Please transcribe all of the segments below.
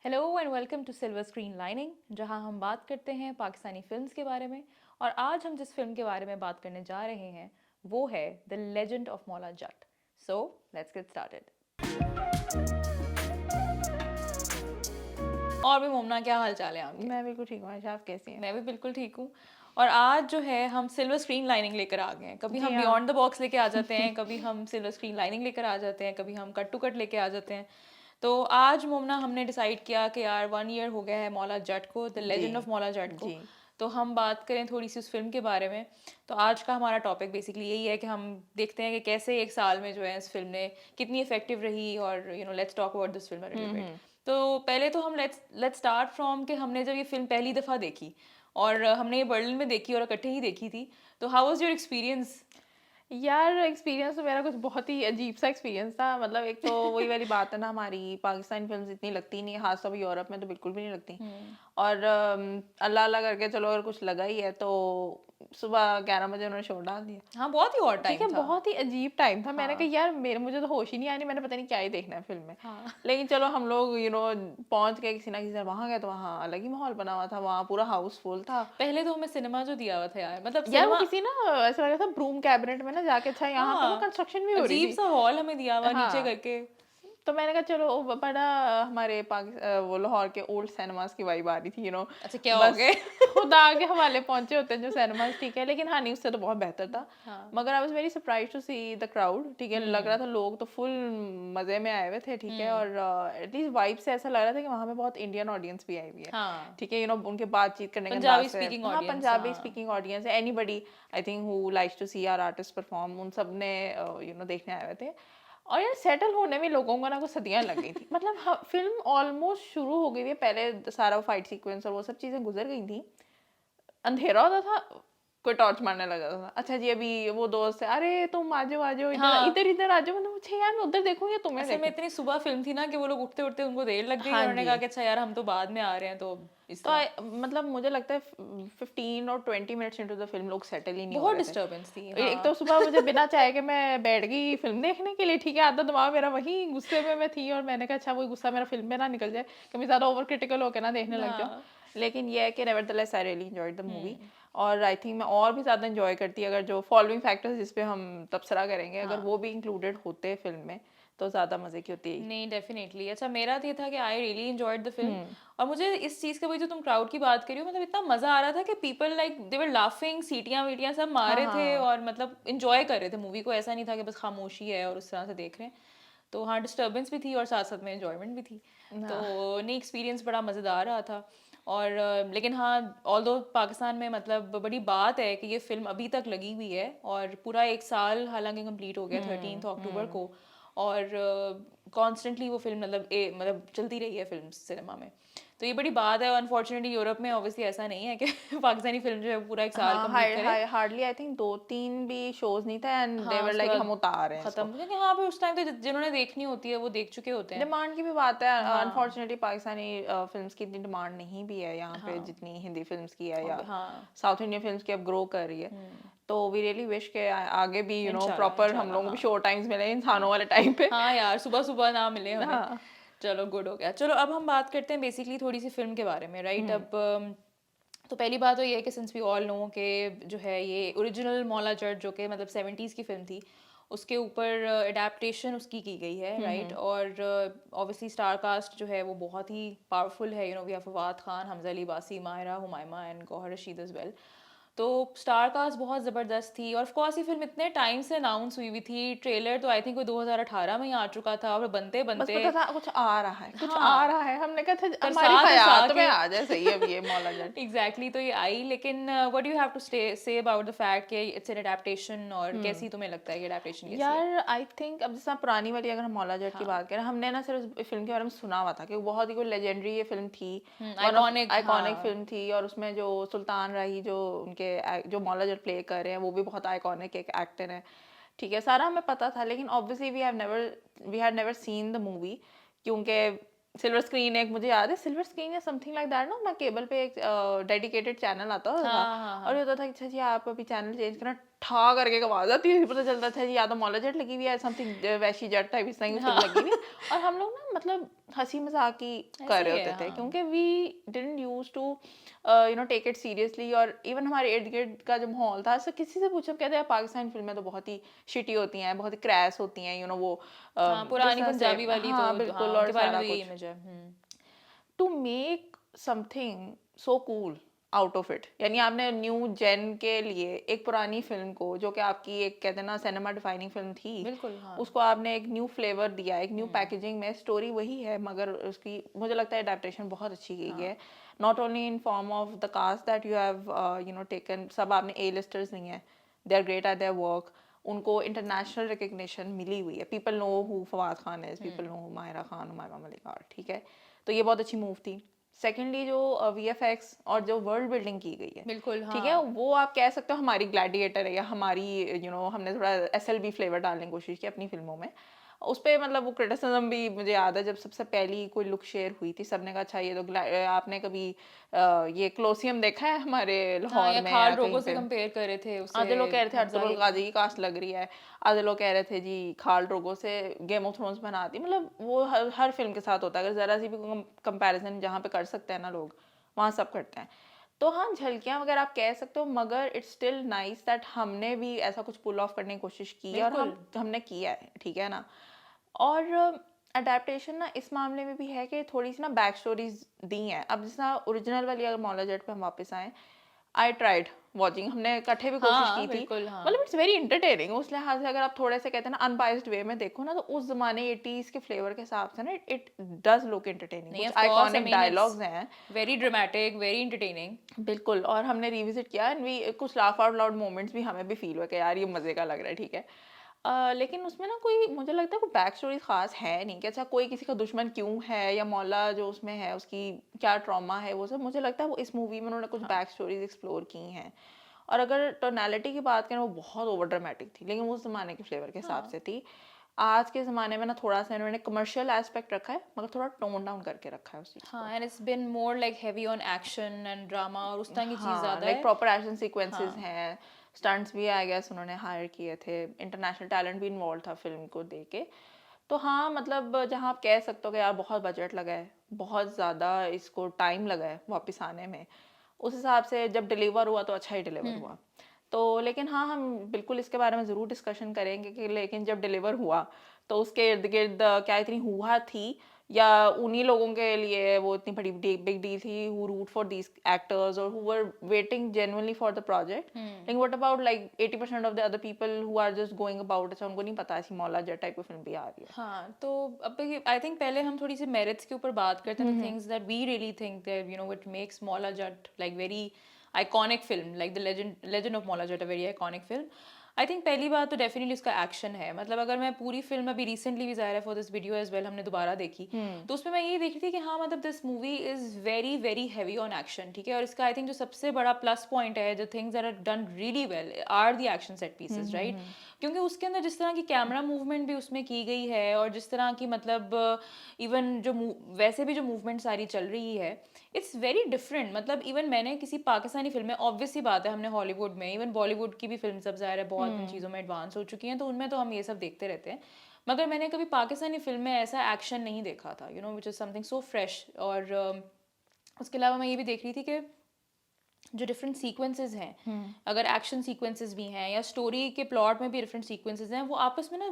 Hello and welcome to silver screen lining, जहां हम बात करते हैं पाकिस्तानी फिल्म्स के बारे में। और आज हम जिस फिल्म के बारे में बात करने जा रहे हैं वो है the legend of Maula Jatt. So let's get started. और भी मोमना, क्या हाल चाल है आपके? मैं बिल्कुल ठीक हूँ। आयशा, आप कैसी हैं? मैं भी बिल्कुल ठीक हूँ। और आज जो है हम सिल्वर स्क्रीन लाइनिंग लेकर आ गए हैं। कभी जी हम हाँ। बियॉन्ड द बॉक्स लेके आ जाते हैं, कभी हम सिल्वर स्क्रीन लाइनिंग लेकर आ जाते हैं, कभी हम कट टू कट लेके आ जाते हैं। तो आज मोमना हमने डिसाइड किया कि यार 1 ईयर हो गया है मौला जट को, the ji. Legend of Maula जट को। जी। तो हम बात करें थोड़ी सी उस फिल्म के बारे में। तो आज का हमारा टॉपिक बेसिकली यही है कि हम देखते हैं कि कैसे एक साल में जो है इस फिल्म ने कितनी इफेक्टिव रही, और let's talk about this film a little bit. Hmm. तो पहले तो हम लेट्स स्टार्ट फ्रॉम कि हमने जब ये फिल्म पहली दफ़ा देखी और हमने ये बर्लिन में देखी और इकट्ठे ही देखी थी। तो हाउ वाज योर एक्सपीरियंस? यार, एक्सपीरियंस तो मेरा कुछ बहुत ही अजीब सा एक्सपीरियंस था। मतलब एक तो वही वाली बात है ना, हमारी पाकिस्तानी फिल्म्स इतनी लगती नहीं, खास तौर पर यूरोप में तो बिल्कुल भी नहीं लगती। और अल्लाह अल्लाह करके चलो, अगर कुछ लगा ही है तो सुबह 11 बजे उन्होंने शो डाल दिया। हाँ, बहुत ही और ठीक टाइम है, था। बहुत ही अजीब टाइम था। मैंने कहा हाँ। यार, मेरे मुझे तो होश ही नहीं आनी, मैंने पता नहीं क्या ही देखना है फिल्म में। हाँ। लेकिन चलो, हम लोग पहुंच गए किसी ना किसी वहां गए तो वहाँ अलग ही माहौल बना हुआ था, वहाँ पूरा हाउसफुल था। पहले तो हमें सिनेमा जो दिया हुआ था यार, मतलब यार, वो सिनेमा। किसी ना ऐसा लग रहा था ब्रूम कैबिनेट में ना जाके, अच्छा यहाँ पे वो हाँ, कंस्ट्रक्शन भी हो रही अजीब थी। सा हॉल हमें दिया हुआ नीचे हाँ। करके। तो मैंने कहा चलो, वो बड़ा हमारे वो लाहौर के ओल्ड सिनेमास की वाइब आ रही थी अच्छा, क्या हो बस गए? खुदा के हवाले पहुंचे होते हैं जो सिनेमास। ठीक है, लेकिन हाँ, नहीं, उससे तो बहुत बेहतर था। हाँ। मगर I was very surprise to see the crowd. ठीक है, लग रहा हम्म। था लोग तो फुल मजे में आए हुए थे। ठीक है, हम्म। और एटलीस्ट वाइब से ऐसा लग रहा था कि वहाँ पे बहुत इंडियन ऑडियंस भी आई हुई है। हाँ, ठीक है, उनके बातचीत करने का अंदाज पंजाबी से। स्पीकिंग हाँ, ऑडियंस, पंजाबी हाँ। स्पीकिंग ऑडियंस है, anybody I think who likes to see our artist perform, उन सब ने देखने आए हुए थे। और यार, सेटल होने में लोगों को ना कुछ सदियां लग गई थी। मतलब फिल्म ऑलमोस्ट शुरू हो गई थी, पहले सारा फाइट सीक्वेंस और वो सब चीजें गुजर गई थी, अंधेरा होता था, कोई टॉर्च मारने लगा था। अच्छा जी, अभी वो दोस्त है, अरे तुम आ जाओ, इधर हाँ, इधर इधर आ जाओ। मतलब मुझे यार, मैं उधर देखूं या तुम्हें असल में देखूं? इतनी सुबह फिल्म थी ना कि वो लोग उठते उठते उनको देर लग गई, हाँ उन्होंने जी। कहा कि अच्छा यार हम तो बाद में आ रहे हैं, तो इस तो तरह। मतलब मुझे लगता है 15 और 20 मिनट्स इनटू द फिल्म लोग सेटल ही नहीं हो बहुत रहे थे। डिस्टर्बेंस थी, एक तो हाँ। सुबह मुझे बिना चाहे के मैं बैठ गई फिल्म देखने के लिए। ठीक है, आधा दिमाग मेरा वही गुस्से में मैं थी, और मैंने कहा अच्छा, वही गुस्सा मेरा फिल्म में ना निकल जाए, कि मैं ज़्यादा ओवर क्रिटिकल होकर ना देखने लग जाऊँ। हाँ। लेकिन ये है कि nevertheless I really enjoyed the movie. Hmm. और आई थिंक मैं और भी ज़्यादा इंजॉय करती अगर जो फॉलोइंग फैक्टर्स जिस पे हम तबसरा करेंगे, अगर हाँ। वो भी इंक्लूडेड होते फिल्म में, तो ज़्यादा मज़े की होती है। नहीं, डेफिनेटली। अच्छा, मेरा तो ये था कि I really enjoyed the film. Hmm. और मुझे इस चीज़ का, वही जो तुम क्राउड की बात करी हो, मतलब इतना मज़ा आ रहा था कि people like they were laughing, सीटियाँ वीटियाँ सब मार हाँ रहे थे, हाँ और मतलब इंजॉय कर रहे थे मूवी को। ऐसा नहीं था कि बस खामोशी है और उस तरह से देख रहे हैं। तो हाँ, डिस्टर्बेंस भी थी और साथ साथ में एंजॉयमेंट भी थी। तो हाँ नहीं, एक्सपीरियंस बड़ा मज़ेदार रहा था। और लेकिन हाँ, ऑल्दो पाकिस्तान में मतलब बड़ी बात है कि ये फिल्म अभी तक लगी हुई है, और पूरा एक साल हालांकि कंप्लीट हो गया 13 अक्टूबर हम्म। को। और कॉन्स्टेंटली वो फिल्म मतलब चलती रही है फिल्म सिनेमा में। तो ये बड़ी बात है। अनफॉर्चुनेटली यूरोप में ऑब्वियसली ऐसा नहीं है कि पाकिस्तानी फिल्म जो है वो पूरा एक साल हाँ, कंप्लीट करे। हार्डली आई थिंक 2-3 भी शोज नहीं था, एंड दे हाँ, वर उसके लाइक बाद हम उतार रहे हैं ख़त्म, इसको। क्योंकि हाँ पे उस टाइम तो जिन्होंने देखनी होती है वो देख चुके होते हैं। डिमांड की भी बात है। हाँ। अनफॉर्चुनेटली पाकिस्तानी फिल्म्स की इतनी डिमांड नहीं भी है यहाँ पे, हाँ। जितनी हिंदी फिल्म्स की है, या हाँ। साउथ इंडियन फिल्म्स की अब ग्रो कर रही है। तो वी रियली विश के आगे भी इंशाल्लाह, प्रॉपर हम इंशाल्लाह, लोगों को भी हाँ। शो टाइम्स मिले हाँ। इंसानों वाले टाइम पे। हाँ यार, सुबह सुबह ना मिले हमें। हाँ। चलो, गुड हो गया। चलो, अब हम बात करते हैं बेसिकली थोड़ी सी फिल्म के बारे में, राइट? हम्म। अब तो पहली बात तो ये है कि सिंस वी ऑल नो के जो है ये ओरिजिनल मौला जट, जो कि मतलब 70s की फिल्म थी, उसके ऊपर अडेप्टेशन उसकी की गई है, राइट? हम्म। और ऑब्वियसली स्टार कास्ट जो है वो बहुत ही पावरफुल है। We have Fawad Khan, Hamza Ali Abbasi, Mahira Humaima and Gohar Rasheed as well. तो स्टार कास्ट बहुत ज़बरदस्त थी। और ऑफकोर्स ये फिल्म इतने टाइम से अनाउंस हुई हुई थी, ट्रेलर तो आई थिंक कोई 2018 में ही आ चुका था, और बनते बस बनते। पता था कुछ आ रहा है, कुछ आ हाँ, रहा है, हमने कहा था हमारी तरसा तरसा हयात में के। आ जाए सही अब ये मौला जट। एग्जैक्टली, तो ये आई। लेकिन what you have to say about the fact कि इट्स एन अडेप्टेशन, और हम्म। कैसी तुम्हें लगता है कि अडेप्टेशन कैसी है? यार, आई थिंक अब जैसा पुरानी वाली अगर हम मौला जट की हाँ। बात करें, हमने ना सिर्फ इस फिल्म के बारे में सुना हुआ था कि वो बहुत ही कोई लेजेंडरी ये फिल्म थी, वन ऑफ आइकॉनिक, आइकॉनिक हाँ। फिल्म थी। और उसमें जो सुल्तान राही जो उनके जो मौला जट प्ले कर रहे हैं, वो भी बहुत आइकॉनिक एक एक्टर है। ठीक है, सारा हमें पता था, लेकिन obviously we had never seen the movie, क्योंकि सिल्वर स्क्रीन, एक मुझे याद है सिल्वर स्क्रीन या समथिंग लाइक दैट ना, मैं केबल पे एक डेडिकेटेड चैनल आता होता था। हाँ। हाँ। और हाँ। ये होता था कि अच्छा जी, आप अभी चैनल चेंज करना, ठा करके एक आवाज आती है, पता चलता था जी या तो मौला जट लगी हुई है, समथिंग वैशी जट टाइप इस तरह की फिल्म लगी हुई है। और हम लोग ना मतलब हंसी मजाक ही कर ऐसे रहे ही होते है, थे, हाँ। क्योंकि we didn't use to take it seriously. और इवन हमारे इर्द गिर्द का जो माहौल था, ऐसा किसी से पूछो कहते हैं पाकिस्तानी फिल्में तो बहुत ही शिटी होती हैं, बहुत ही क्रैश होती हैं, वो हाँ, जिस पुरानी तरह से, पंजाबी वाली तो हाँ हाँ, बिल्कुल, और उनके बारे में सारा तो यही कुछ इमेज है। To make something so cool out of it. यानी आपने न्यू जेन के लिए एक पुरानी फिल्म को, जो कि आपकी एक कहते हैं ना सिनेमा डिफाइनिंग फिल्म थी, बिल्कुल, हाँ। उसको आपने एक न्यू फ्लेवर दिया, एक न्यू पैकेजिंग में। स्टोरी वही है, मगर उसकी मुझे लगता है अडेप्टेशन बहुत अच्छी की गई है, not only in form of the cast that you have taken. सब आपने ए लिस्टर्स नहीं है, they are great at their work, उनको इंटरनेशनल रिकग्निशन मिली हुई है। People know who Fawad Khan is, people know Mahira Khan, Humayun Malik, ठीक है। तो ये बहुत अच्छी मूव थी। सेकेंडली जो वीएफएक्स और जो वर्ल्ड बिल्डिंग की गई है, बिल्कुल, ठीक है, हाँ। वो आप कह सकते हो हमारी ग्लैडिएटर है, या हमारी हमने थोड़ा एसएलबी फ्लेवर डालने की कोशिश की अपनी फिल्मों में। उस पे मतलब वो क्रिटिसिज्म भी मुझे याद है, जब सबसे पहली कोई लुक शेयर हुई थी, सबने कहा अच्छा ये तो आपने कभी ये क्लोसियम देखा है हमारे हाँ, लाहौर या में या खाल कहीं रोगों से पे? कंपेयर कर रहे थे उसे आधे लोग कह रहे थे हमजा अर्तुगरुल के। गाजी की कास्ट लग रही है, आधे लोग कह रहे थे जी खाल ड्रोगो से गेम ऑफ थ्रोन्स बनाती। मतलब वो हर फिल्म के साथ होता है, अगर ज़रा सी भी कंपैरिजन जहाँ पे कर सकते हैं ना लोग, वहाँ सब करते हैं। तो हाँ, झलकियाँ वगैरह आप कह सकते हो, मगर इट्स स्टिल नाइस दैट हमने भी ऐसा कुछ पुल ऑफ करने की कोशिश की है, और बिल्कुल। हमने किया है, ठीक है ना। और अडेप्टेशन ना इस मामले में भी है कि थोड़ी सी ना बैक स्टोरीज दी हैं। अब जैसा ओरिजिनल वाली अगर मौला जट पे हम वापस आए, आई ट्राइड वॉचिंग, हमने इकट्ठे भी कोशिश हाँ, की थी, बिल्कुल, हाँ। मतलब इट्स वेरी इंटरटेनिंग उस लिहाज से। अगर आप थोड़े से कहते हैं ना अनबाइस्ड वे में देखो ना, तो उस जमाने 80s के फ्लेवर के हिसाब से ना इट डज लुक इंटरटेनिंग। नहीं, कुछ of course, I iconic mean it's dialogues हैं, वेरी ड्रामेटिक, वेरी एंटरटेनिंग। बिल्कुल, और हमने रिविजिट किया, एंड वी कुछ लाफ आउट लाउड मोमेंट्स भी हमें भी फील हुआ कि यार ये मज़े का लग रहा है, ठीक है। लेकिन उसमें ना कोई मुझे लगता है कोई बैक स्टोरी खास है नहीं कि अच्छा कोई किसी का दुश्मन क्यों है, या मौला जो उसमें है उसकी क्या ट्रॉमा है, वो सब मुझे लगता है वो इस मूवी में उन्होंने कुछ हाँ, बैक स्टोरीज एक्सप्लोर की हैं। और अगर टोनालिटी की बात करें, वो बहुत ओवर ड्रामेटिक थी, लेकिन उस ज़माने के फ्लेवर के हिसाब हाँ। से थी। आज के ज़माने में ना थोड़ा सा इन्होंने कमर्शियल एस्पेक्ट रखा है, मगर थोड़ा टोन डाउन करके रखा है उस चीज़ को। हाँ, and it's been more like heavy on action and drama और उस तरह की चीज़ हाँ, ज़्यादा लाइक है। प्रॉपर एक्शन सीक्वेंसेस हाँ, हैं, स्टंट्स भी आई गेस उन्होंने हायर किए थे, इंटरनेशनल टैलेंट भी इन्वॉल्व था फिल्म को देके। तो हाँ, मतलब जहाँ आप कह सकते हो कि यार बहुत बजट लगा है, बहुत ज़्यादा इसको टाइम लगा है वापस आने में, उस हिसाब से जब डिलीवर हुआ तो अच्छा ही डिलीवर हुआ। तो लेकिन हाँ, हम बिल्कुल इसके बारे में ज़रूर डिस्कशन करेंगे कि लेकिन जब डिलीवर हुआ, तो उसके इर्द-गिर्द क्या इतनी हुआ थी, या उन्हीं लोगों के लिए वो इतनी बड़ी बिग डील थी who root for these actors और who were waiting genuinely for the project. लेकिन what about like 80% of the other people who are just going about, अच्छा उनको नहीं पता ऐसी मौला जट टाइप की फिल्म भी आ रही है। हाँ, तो अब आई थिंक पहले हम थोड़ी सी मेरिट्स के ऊपर बात करते हैं, the things that we really think that what makes Maula Jatt like very iconic film, like the legend of Maula Jatt a very iconic film. I think पहली बात तो डेफिनेटली उसका एक्शन है। मतलब अगर मैं पूरी फिल्म अभी रिसेंटली भी ज़ाहिर है for this video as well हमने दोबारा देखी, तो उसमें मैं ये देख रही थी कि हाँ मतलब this movie is very very heavy on action, ठीक है। और इसका आई थिंक जो सबसे बड़ा प्लस पॉइंट है, जो things that are done really well are the action set pieces, right. क्योंकि उसके अंदर जिस तरह की कैमरा मूवमेंट भी उसमें की गई है, और जिस तरह की मतलब इवन जो वैसे भी जो मूवमेंट सारी चल रही है, इट्स वेरी डिफरेंट। मतलब इवन मैंने किसी पाकिस्तानी फिल्म में, ऑब्वियस सी बात है हमने हॉलीवुड में, इवन बॉलीवुड की भी फिल्म सब ज़ाहिर है बहुत इन चीज़ों में एडवांस हो चुकी हैं, तो उनमें तो हम ये सब देखते रहते हैं। मगर मैंने कभी पाकिस्तानी फिल्म में ऐसा एक्शन नहीं देखा था, which is something so fresh. और उसके अलावा मैं ये भी देख रही थी कि जो डिफरेंट सीक्वेंसेस हैं, अगर एक्शन सीक्वेंसेस भी हैं या स्टोरी के प्लॉट में भी डिफरेंट सीक्वेंसेस हैं, वो आपस में ना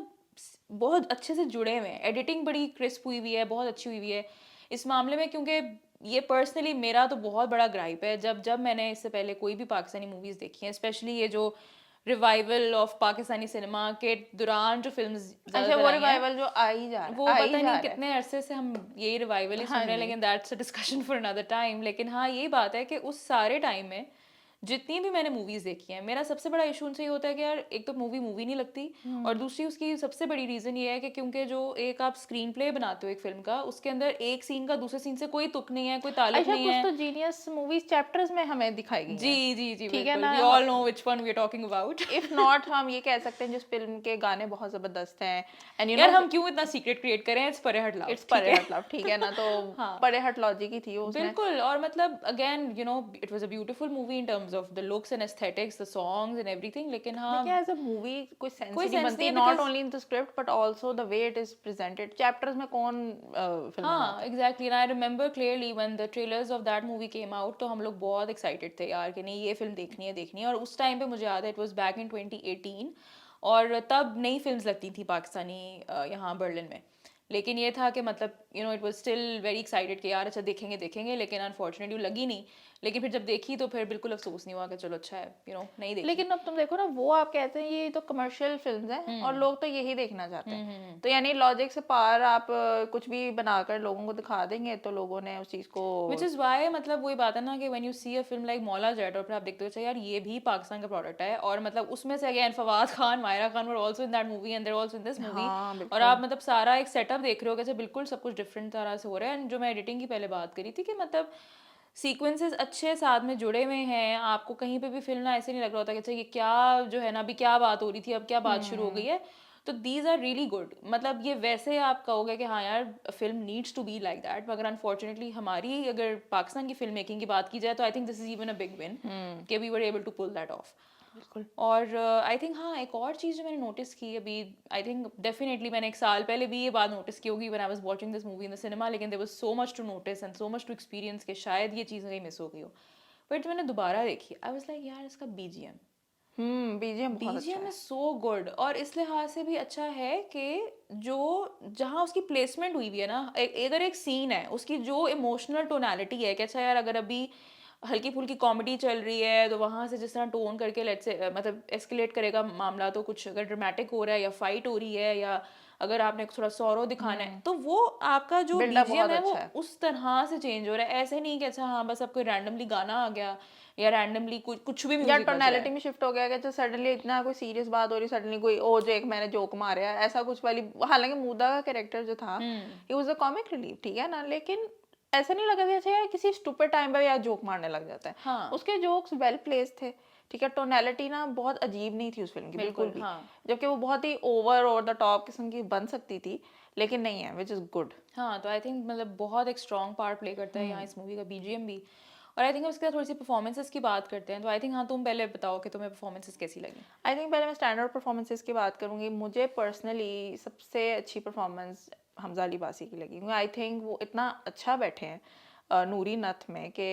बहुत अच्छे से जुड़े हुए हैं। एडिटिंग बड़ी क्रिस्प हुई हुई है, बहुत अच्छी हुई हुई है इस मामले में। क्योंकि ये पर्सनली मेरा तो बहुत बड़ा ग्राइप है, जब जब मैंने इससे पहले कोई भी पाकिस्तानी मूवीज़ देखी हैं, स्पेशली ये जो रिवाइवल ऑफ पाकिस्तानी सिनेमा के दौरान जो फिल्म्स अच्छा, ज़्यादातर वो आई हैं, रिवाइवल जो आ ही जा रहा वो है, आ ही पता जा नहीं रहा है। कितने अरसे से हम यही रिवाइवल ही सुन हाँ रहे हैं, जी। लेकिन that's a discussion for another time. लेकिन हाँ, यही बात है कि उस सारे टाइम में जितनी भी मैंने मूवीज़ देखी हैं, मेरा सबसे बड़ा इशू उनसे ये होता है कि यार एक तो मूवी मूवी नहीं लगती, और दूसरी उसकी सबसे बड़ी रीज़न ये है कि क्योंकि जो एक आप स्क्रीन प्ले बनाते हो एक फ़िल्म का, उसके अंदर एक सीन का दूसरे सीन से कोई तुक नहीं है, कोई ताल्लुक अच्छा, नहीं कुछ है। तो जीनियस मूवीज चैप्टर्स में हमें दिखाई गई हैं, जी, जी, जी, ठीक है बिल्कुल। ना। We all know which one we are talking about. If not हम ये कह सकते हैं जिस फिल्म के गाने बहुत जबरदस्त हैं, एंड यार हम क्यों इतना सीक्रेट क्रिएट करें? इट्स परे हट लव, इट्स ठीक परे है? हट लव, ठीक है ना। तो हाँ। परे हट लॉजी की थी वो उसमें। बिल्कुल। और मतलब again it was a beautiful movie in terms terms of the looks and aesthetics, the songs and everything. लेकिन हाँ देखिए एज अ मूवी कोई सेंस कोई ही नहीं sense बनती, नहीं है not because only in the script but also the way it is presented. Chapters में कौन फिल्म हाँ बनाता है? Exactly and I remember clearly when the trailers of that movie came out तो हम लोग बहुत एक्साइटेड थे यार कि नहीं ये फिल्म देखनी है और उस टाइम पे मुझे याद है इट वाज बैक इन 2018 और तब नई फिल्म्स लगती थी पाकिस्तानी यहाँ बर्लिन में। लेकिन ये था कि मतलब it was still very excited कि यार अच्छा देखेंगे देखेंगे, लेकिन अनफॉर्चुनेटली लगी नहीं। लेकिन फिर जब देखी तो फिर बिल्कुल अफसोस नहीं हुआ कि चलो अच्छा है नहीं देखी। लेकिन अब तुम देखो ना, वो आप कहते हैं ये तो कमर्शियल फिल्म्स हैं और लोग तो यही देखना चाहते हैं, तो यानी लॉजिक से पार आप कुछ भी बनाकर लोगों को दिखा देंगे तो लोगों ने उस चीज को। विच इज़ वाई मतलब वही बात है ना कि when you see a film like Maula Jatt और फिर आप देखते हो अच्छा यार ये भी पाकिस्तान का प्रोडक्ट है और मतलब उसमें से again Fawad Khan Mahira Khan were also in that movie and they're also in this movie. हाँ और बिल्कुल। आप मतलब सारा एक सेटअप देख रहे हो कैसे बिल्कुल सब कुछ डिफरेंट तरह से हो रहा है। एंड जो मैं एडिटिंग की पहले बात करी थी कि मतलब सीक्वेंसेस अच्छे साथ में जुड़े हुए हैं, आपको कहीं पे भी फिल्म ना ऐसे नहीं लग रहा होता कि अच्छा ये क्या जो है ना अभी क्या बात हो रही थी अब क्या बात शुरू हो गई है। तो दीज आर रियली गुड, मतलब ये वैसे आप कहोगे कि हाँ यार फिल्म needs to be like that, मगर अनफॉर्चुनेटली हमारी अगर पाकिस्तान की फिल्म मेकिंग की बात की जाए तो I think this is even a big win कि we were able to pull that off. बिल्कुल। और आई थिंक हाँ एक और चीज़ जो मैंने नोटिस की अभी, आई थिंक डेफिनेटली मैंने एक साल पहले भी ये बात नोटिस की होगी when I was watching this movie in the cinema, लेकिन there was so much to notice and so much to experience कि शायद ये चीज़ कहीं मिस हो गई हो। बट जब मैंने दोबारा देखी आई वाज लाइक यार इसका बीजीएम, बीजीएम बहुत अच्छा बीजीएम है। Is so good. और इस लिहाज से भी अच्छा है कि जो जहाँ उसकी प्लेसमेंट हुई हुई है ना, अगर एक सीन है उसकी जो इमोशनल टोनालिटी है कि अच्छा यार अगर अभी हल्की फुल्की कॉमेडी चल रही है तो वहाँ से जिस तरह टोन करके लेट्स से मतलब एस्केलेट करेगा मामला, तो कुछ अगर ड्रामेटिक हो रहा है या फाइट हो रही है या अगर आपने थोड़ा सौरो दिखाना है तो वो आपका जो बिल्डअप बीजीएम बहुत है वो अच्छा है। उस तरह से चेंज हो रहा है। ऐसे नहीं कि अच्छा हाँ बस आपको रैंडमली गाना आ गया या रैंडमली कुछ भी या म्यूजिक बज रहा टोनालिटी है। में शिफ्ट हो गया कि तो सडनली इतना कोई सीरियस बात हो रही, सडनली कोई ओ जो एक मैंने जोक मारा है ऐसा कुछ वाली। हालांकि मूदा का कैरेक्टर जो था he was a comic relief, ठीक है ना, लेकिन ऐसा नहीं लगा था अच्छा यार किसी स्टूपिड टाइम पे यार जोक मारने लग जाता है। हाँ उसके जोक्स वेल प्लेस्ड थे, ठीक है। टोनालिटी ना बहुत अजीब नहीं थी उस फिल्म की बिल्कुल बिल्कुल भी, हाँ। जबकि वो बहुत ही ओवर द टॉप किस्म की बन सकती थी, लेकिन नहीं है, विच इज गुड। हाँ तो आई थिंक मतलब बहुत एक स्ट्रॉन्ग पार्ट प्ले करता है यहाँ इस मूवी का बीजीएम भी। और आई थिंक उसके बाद थोड़ी सी परफॉर्मेंसेस की बात करते हैं तो आई थिंक हाँ तुम पहले बताओ कि तुम्हें परफॉर्मेंसेस कैसी लगी। आई थिंक पहले मैं स्टैंडर्ड परफॉर्मेंसेस की बात करूंगी। मुझे पर्सनली सबसे अच्छी परफॉर्मेंस हमजा अली बासी की लगी, क्योंकि आई थिंक वो इतना अच्छा बैठे हैं नूरी नथ में कि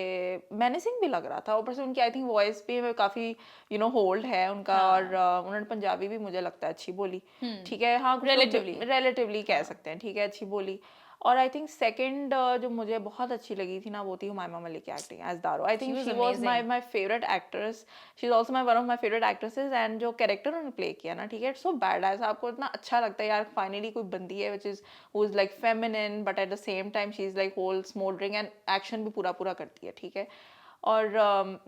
मैनेसिंग भी लग रहा था। ऊपर से उनकी आई थिंक वॉइस भी काफ़ी होल्ड है उनका, और हाँ उन्होंने पंजाबी भी मुझे लगता है अच्छी बोली, ठीक है। हाँ कुछ लोग रिलेटिवली। रिलेटिवली कह हाँ सकते हैं, ठीक है, अच्छी बोली। और आई थिंक सेकंड जो मुझे बहुत अच्छी लगी थी ना वो थी हुमायूमा मलिक की acting as Daro. I she think was she was my amazing. My favourite actress, she is also my one of my favourite actresses. And जो कैरेक्टर उन्होंने प्ले किया ना, ठीक है, इट्स सो बैड एज आपको इतना अच्छा लगता है यार फाइनली कोई बंदी है which is who is like feminine but at the same time she is like whole smouldering and action भी पूरा पूरा करती है, ठीक है। और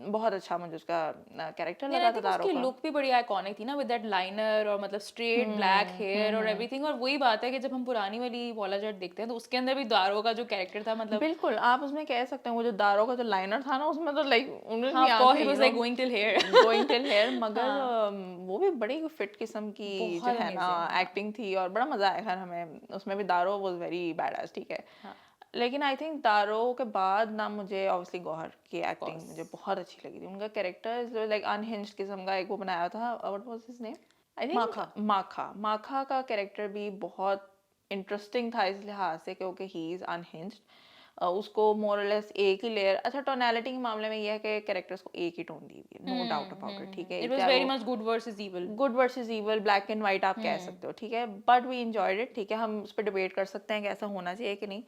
बहुत अच्छा मुझे उसका कैरेक्टर नहीं लगा आई था थिंक दारो उसकी का। लुक भी बड़ी आइकॉनिक थी ना विद दैट लाइनर और मतलब स्ट्रेट ब्लैक हेयर और हम्म। एवरीथिंग। और वही बात है कि जब हम पुरानी वाली वॉला जट देखते हैं तो उसके अंदर भी दारो का जो कैरेक्टर था मतलब बिल्कुल, आप उसमें कह सकते हैं वो जो दारो का जो लाइनर था ना उसमें तो लाइक हाँ उन्होंने ऑफ कोर्स आंखें it was like going till here. Going till here, मगर हाँ वो भी बड़ी फिट किस्म की जो बहुत है ना अमेजिंग। हाँ एक्टिंग थी, और बड़ा मजा आया खैर हमें उसमें भी। दारो वाज वेरी बैडास, ठीक है। हाँ लेकिन आई थिंक दारो के बाद ना मुझे ऑब्वियसली गौहर की ऑफ एक्टिंग कोर्स। मुझे बहुत अच्छी लगी थी। उनका कैरेक्टर लाइक अनहिंज्ड किस्म का एक वो बनाया था, what was his name, I think माखा। माखा। माखा का कैरेक्टर भी बहुत इंटरेस्टिंग था इस लिहाज से क्योंकि ही इज अनहिंज्ड। उसको मोरलेस एक ही लेयर, अच्छा टोनालिटी के मामले में यह है कि कैरेक्टर्स को एक ही टोन दी हुई है, नो डाउट अबाउट इट, ठीक है, इट वाज चाहे वेरी वो much good versus evil. Good versus evil, black and white आप कह सकते हो, ठीक है, बट वी एंजॉयड इट, ठीक है। हम उस पर डिबेट कर सकते हैं कि ऐसा होना चाहिए कि नहीं,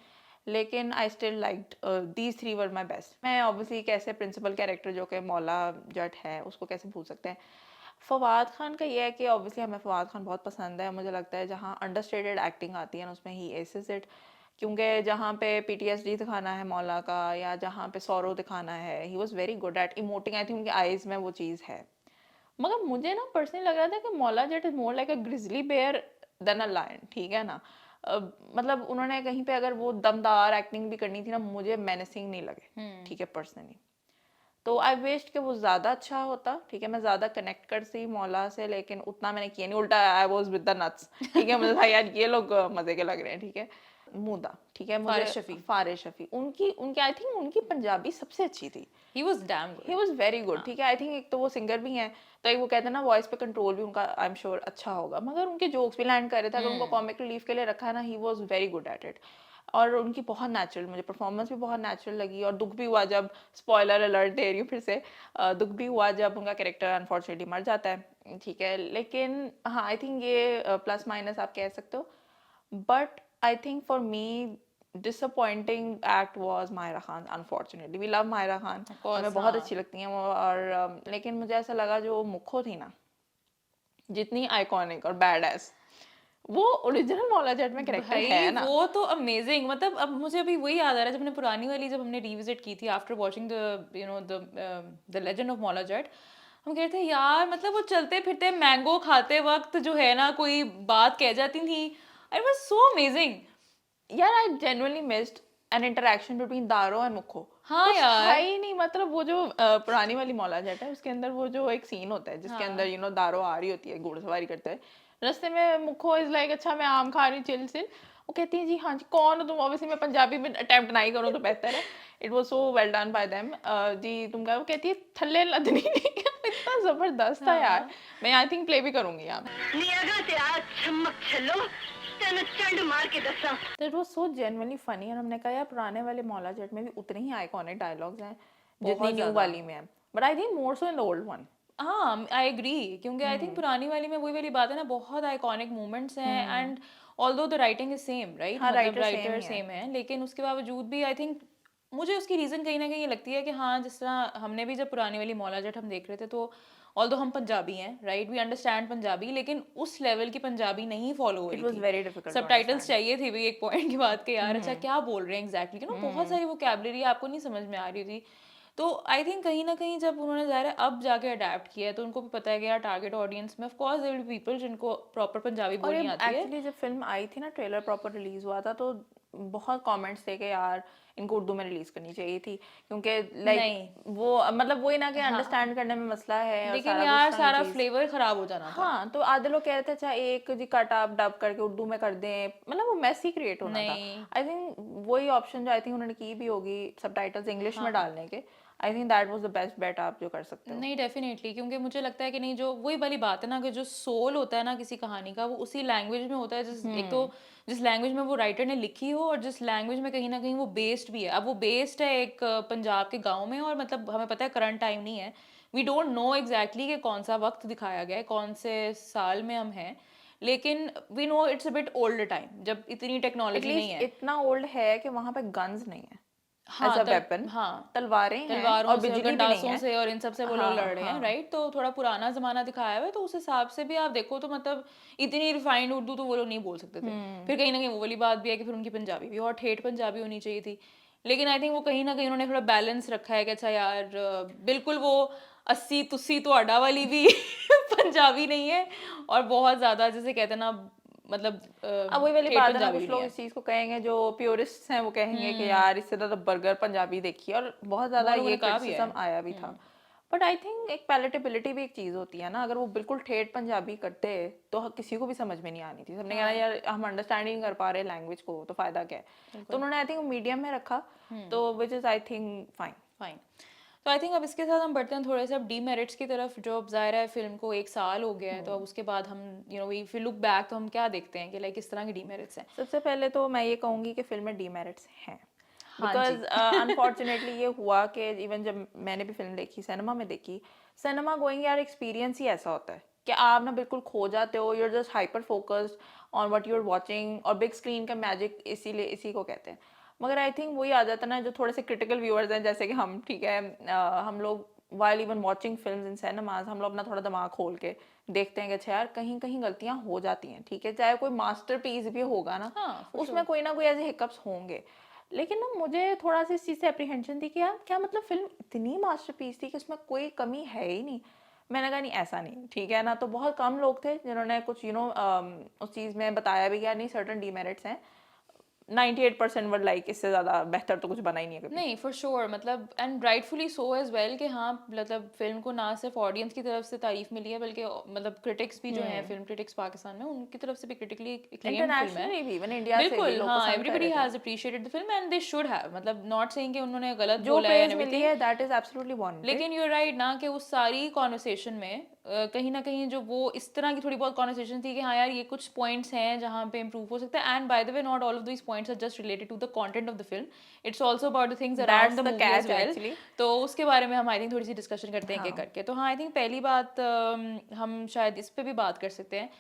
लेकिन I still liked these three were my best. मैं ऑब्वियसली कैसे प्रिंसिपल कैरेक्टर जो कि मौला जट है उसको कैसे भूल सकते हैं। फवाद खान का ये है कि ऑब्वियसली हमें फवाद खान बहुत पसंद है, मुझे लगता है जहाँ अंडरस्टेटेड एक्टिंग आती है ना उसमें ही एसेस इट। क्योंकि जहाँ पे पीटीएसडी दिखाना है मौला का या जहाँ पे सौरो दिखाना है, he was very good at emoting. I think उनके आईज में वो चीज़ है। मगर मुझे ना पर्सनली लग रहा था कि Maula Jatt is more like a grizzly bear than a lion, ठीक है ना। मतलब उन्होंने कहीं पे अगर वो दमदार एक्टिंग भी करनी थी ना, मुझे मेनेसिंग नहीं लगे, ठीक है, पर्सनली। तो आई विश्ड कि वो ज़्यादा अच्छा होता, ठीक है, मैं ज़्यादा कनेक्ट कर सी मौला से, लेकिन उतना मैंने किया नहीं, उल्टा I was with the nuts, ठीक है, मुझे था यार ये लोग मज़े के लग रहे हैं, ठीक है। मूदा, ठीक है, फारिस मुझे शफी। फारिस शफी, उनकी उनकी आई थिंक उनकी पंजाबी सबसे अच्छी थी। He was dam he good. Was very good, ठीक है। आई थिंक एक तो वो सिंगर भी हैं, तो एक वो कहते हैं ना वॉइस पे कंट्रोल भी उनका आई एम श्योर अच्छा होगा, मगर उनके जोक्स भी लैंड कर रहे थे। अगर उनको कॉमिक रिलीफ के लिए रखा है ना, he was very good at it. और उनकी बहुत नेचुरल, मुझे परफॉर्मेंस भी बहुत नेचुरल लगी। और दुख भी हुआ जब, स्पॉइलर अलर्ट दे रही हूँ फिर से, दुख भी हुआ जब उनका कैरेक्टर अनफॉर्चुनेटली मर जाता है, ठीक है। लेकिन हाँ, आई थिंक ये प्लस माइनस आप कह सकते हो। But I think for me disappointing act was Myra Khan, unfortunately we love Myra Khan, of course हमें बहुत हाँ। अच्छी लगती हैं वो। और लेकिन मुझे ऐसा लगा जो मुखो थी ना, जितनी आइकॉनिक और बैड एस वो ओरिजिनल मौला जट में कैरेक्टर है भाई ना। वो तो अमेजिंग, मतलब अब मुझे अभी वही याद आ रहा है, जब हमने पुरानी वाली जब हमने रिविजिट की थी after watching the the legend of Maula जट, हम कह रहे थे यार मतलब वो चलते फिरते मैंगो खाते वक्त जो है ना कोई बात कह जाती थी, इट वाज सो अमेजिंग। यार I genuinely missed an interaction between Daro and Mukkho. हाँ कुछ था यार। ही नहीं, मतलब वो जो पुरानी वाली मौला जट है उसके अंदर वो जो एक सीन होता है जिसके अंदर हाँ दारो आ रही होती है घुड़सवारी करते हुए, रास्ते में मुखो इज लाइक अच्छा मैं आम खा रही हूँ चिल चिल, वो कहती है जी हाँ जी कौन हो तुम, ऑब्वियसली मैं पंजाबी में अटेम्प्ट नहीं करूँ तो बेहतर है। It was so well done by them. जी तुम क्या, वो कहती है थल्ले लदनी इतना जबरदस्त था यार। हाँ। मैं आई थिंक प्ले भी करूंगी यहाँ पे। नियागा ते आज चमक छलो तेन चंड मार के दसा। तो it was so genuinely funny. और हमने कहा यार पुराने वाले मौला जट में भी उतने ही आइकॉनिक डायलॉग्स हैं जितनी बहुत न्यू ज्यादा। वाली में है, but I think more so in the old one. हाँ आई एग्री, क्योंकि आई थिंक पुरानी वाली में वही वाली बात है ना, बहुत आइकॉनिक मोमेंट्स हैं and although the writing is same right, हाँ मतलब राइटर सेम राइटर ही है। सेम है, लेकिन उसके बावजूद भी आई थिंक मुझे उसकी रीज़न कहीं ना कहीं ये लगती है कि हाँ जिस तरह हमने भी जब पुरानी वाली मौला जट हम देख रहे थे तो ऑल्दो हम पंजाबी हैं राइट, वी अंडरस्टैंड पंजाबी, लेकिन उस लेवल की पंजाबी नहीं फॉलो हो इट रही वाज थी। Very difficult to subtitles understand. चाहिए थे भी एक पॉइंट के बाद के यार अच्छा क्या बोल रहे हैं एग्जैक्टली, यू नो बहुत सारी वोकैबुलरी आपको नहीं समझ में आ रही थी। तो आई थिंक कहीं न कहीं जब उन्होंने ज़ाहिर है अब जाके अडैप्ट किया है, तो उनको भी पता है कि यार टारगेट ऑडियंस में of course there will be people जिनको प्रॉपर पंजाबी और ये बोलनी आती है। एक्चुअली जब फिल्म आई थी ना, ट्रेलर प्रॉपर रिलीज हुआ था, तो बहुत कमेंट्स थे कि यार इनको उर्दू में रिलीज करनी चाहिए थी, क्योंकि लाइक नहीं, वो मतलब वही ना कि हाँ, अंडरस्टैंड करने में मसला है और लेकिन सारा कुछ यार सही सारा चीज़। फ्लेवर खराब हो जाना था। हाँ, तो आधे लोग कह रहे थे अच्छा एक जी कट आप डब करके उर्दू में कर दें, मतलब वो मैस ही क्रिएट होना था। नहीं, आई थिंक वही ऑप्शन जो आई थिंक उन्होंने की भी होगी सबटाइटल्स इंग्लिश में हाँ। डालने के, आई think that was the best bet आप जो कर सकते हो। नहीं डेफिनेटली, क्योंकि मुझे लगता है कि नहीं जो वही वाली बात है ना कि जो सोल होता है ना किसी कहानी का वो उसी लैंग्वेज में होता है, जिस एक तो जिस लैंग्वेज में वो राइटर ने लिखी हो और जिस लैंग्वेज में कहीं ना कहीं वो बेस्ड भी है। अब वो बेस्ड है एक पंजाब के गांव में, और मतलब हमें पता है करंट टाइम नहीं है, वी डोंट नो एग्जैक्टली कि कौन सा वक्त दिखाया गया है, कौन से साल में हम हैं, लेकिन we know it's a bit old time जब इतनी टेक्नोलॉजी नहीं एटलीस्ट है। इतना ओल्ड है कि वहां पे गन्स नहीं है एज हाँ अ वेपन, हाँ, तलवारें हैं और तलवारों से और बिजली भी नहीं गंडासों है। से और इन सब से वो लोग लड़ हाँ रहे हैं हाँ। राइट, तो थोड़ा पुराना जमाना दिखाया हुआ है, तो उस हिसाब से भी आप देखो तो मतलब इतनी रिफाइंड उर्दू तो वो लोग नहीं बोल सकते थे। फिर कहीं ना कहीं वो वाली बात भी है कि फिर उनकी पंजाबी भी और ठेठ पंजाबी होनी चाहिए थी, लेकिन आई थिंक वो कहीं ना कहीं उन्होंने थोड़ा बैलेंस रखा है कि अच्छा यार बिल्कुल वो अस्सी तुस्सी तो अड्डा वाली भी पंजाबी नहीं है, और बहुत ज्यादा जैसे कहते हैं ना मतलब अब वही वाली ठेठ बात है ना, पंजाबी भी कुछ नहीं लोग है। इस चीज को कहेंगे जो प्योरिस्ट हैं, वो कहेंगे कि यार इससे ज्यादा बर्गर पंजाबी देखी है, और बहुत ज्यादा बहुत लोगों ये ने कहा भी है। क्रिटिसिज्म आया भी था। बट आई थिंक एक पैलेटेबिलिटी भी एक चीज होती है ना, अगर वो बिल्कुल ठेठ पंजाबी करते तो किसी को भी समझ में नहीं आनी थी, सबने कहना यार हम अंडरस्टैंड ही नहीं कर पा रहे लैंग्वेज को, तो फायदा क्या है। तो उन्होंने आई थिंक मीडियम में रखा, तो which is I think fine. Fine. तो आई थिंक अब इसके साथ हम बढ़ते हैं थोड़े से अब डीमेरिट्स की तरफ, जो अब ज़ाहिर है फिल्म को एक साल हो गया है, तो अब उसके बाद हम you know if you look back तो हम क्या देखते हैं कि लाइक किस तरह के डीमेरिट्स हैं। सबसे पहले तो मैं ये कहूंगी कि फिल्म में डीमेरिट्स हैं, हाँ जी। बिकॉज अनफॉर्चुनेटली ये हुआ कि इवन जब मैंने भी फिल्म देखी, सिनेमा में देखी, सिनेमा गोइंग यार एक्सपीरियंस ही ऐसा होता है कि आप ना बिल्कुल खो जाते हो, you're just hyper focused on what you are watching, और बिग स्क्रीन का मैजिक इसीलिए इसी को कहते हैं। मगर आई थिंक वही आ जाता है ना, जो थोड़े से क्रिटिकल व्यूअर्स हैं जैसे कि हम, ठीक है, हम लोग while even watching film in cinemas हम लोग अपना थोड़ा दिमाग खोल के देखते हैं कि अच्छा यार कहीं कहीं गलतियां हो जाती हैं, ठीक है, चाहे कोई मास्टरपीस भी होगा ना, हाँ फॉर उसमें श्योर। कोई ना कोई ऐसे हिकअप्स होंगे। लेकिन ना मुझे थोड़ा सा इस चीज़ से अप्रीहेंशन थी कि यार क्या मतलब फिल्म इतनी मास्टरपीस थी कि उसमें कोई कमी है ही नहीं। मैंने कहा नहीं ऐसा नहीं, ठीक है ना, तो बहुत कम लोग थे जिन्होंने कुछ उस चीज़ में बताया भी कि यार नहीं सर्टन डीमेरिट्स हैं। 98% वर्ड लाइक इससे ज़्यादा बेहतर तो कुछ बना ही नहीं है कभी। नहीं फॉर श्योर मतलब and rightfully so as well कि हाँ मतलब फिल्म को ना सिर्फ ऑडियंस की तरफ से तारीफ मिली है बल्कि मतलब क्रिटिक्स भी जो हैं फिल्म क्रिटिक्स पाकिस्तान में उनकी तरफ से भी क्रिटिकली एक्लेम्ड फिल्म है इंटरनेशनली भी, इवन इंडिया से भी बिल्कुल लोग हाँ पसंद कर एवरीबडी रहे थे। Has appreciated the film and they should have मतलब नॉट सेइंग कि उन्होंने गलत जो बोला है एंड प्रेज मिली एवरीथिंग है दैट इज एब्सोल्युटली वांटेड। लेकिन यूर राइट ना कि उस सारी कॉन्वर्सेशन में कहीं ना कहीं जो वो इस तरह की थोड़ी बहुत कॉन्वर्सेशन थी कि हाँ यार ये कुछ पॉइंट्स हैं जहाँ पे इम्प्रूव हो सकता है and by the way not all of these points are just related to the content of the film it's also about the things around that's the the movie as catch well actually. तो उसके बारे में हम I think थोड़ी सी discussion करते हैं हाँ। एक करके तो हाँ आई थिंक पहली बात हम शायद इस पे भी बात कर सकते हैं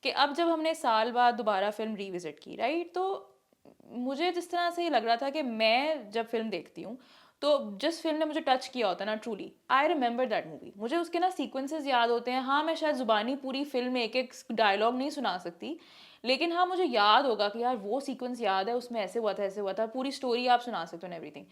कि अब जब हमने साल बाद दोबारा फिल्म रीविजिट की राइट तो मुझे जिस तरह से ये लग रहा था कि मैं जब फिल्म देखती हूँ तो जिस फिल्म ने मुझे टच किया होता है ना truly I remember that movie मुझे उसके ना सीक्वेंसेस याद होते हैं हाँ मैं शायद जुबानी पूरी फिल्म में एक एक डायलॉग नहीं सुना सकती लेकिन हाँ मुझे याद होगा कि यार वो सीक्वेंस याद है उसमें ऐसे हुआ था पूरी स्टोरी आप सुना सकते हो एवरीथिंग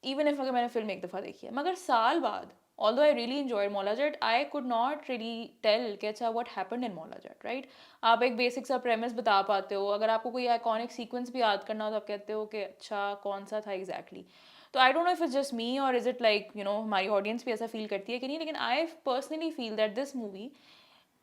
इवन इफ अगर मैंने फिल्म एक दफ़ा देखी है मगर साल बाद although I really enjoyed Mola Jet, I could not really tell कि अच्छा what happened in Mola Jet, right? आप एक बेसिक सा प्रेमिस बता पाते हो अगर आपको कोई आइकॉनिक सीक्वेंस भी याद करना हो तो आप कहते हो कि अच्छा कौन सा था एग्जैक्टली तो I don't know if it's just me और is it like you know हमारी ऑडियंस भी ऐसा फील करती है कि नहीं लेकिन I personally feel that this movie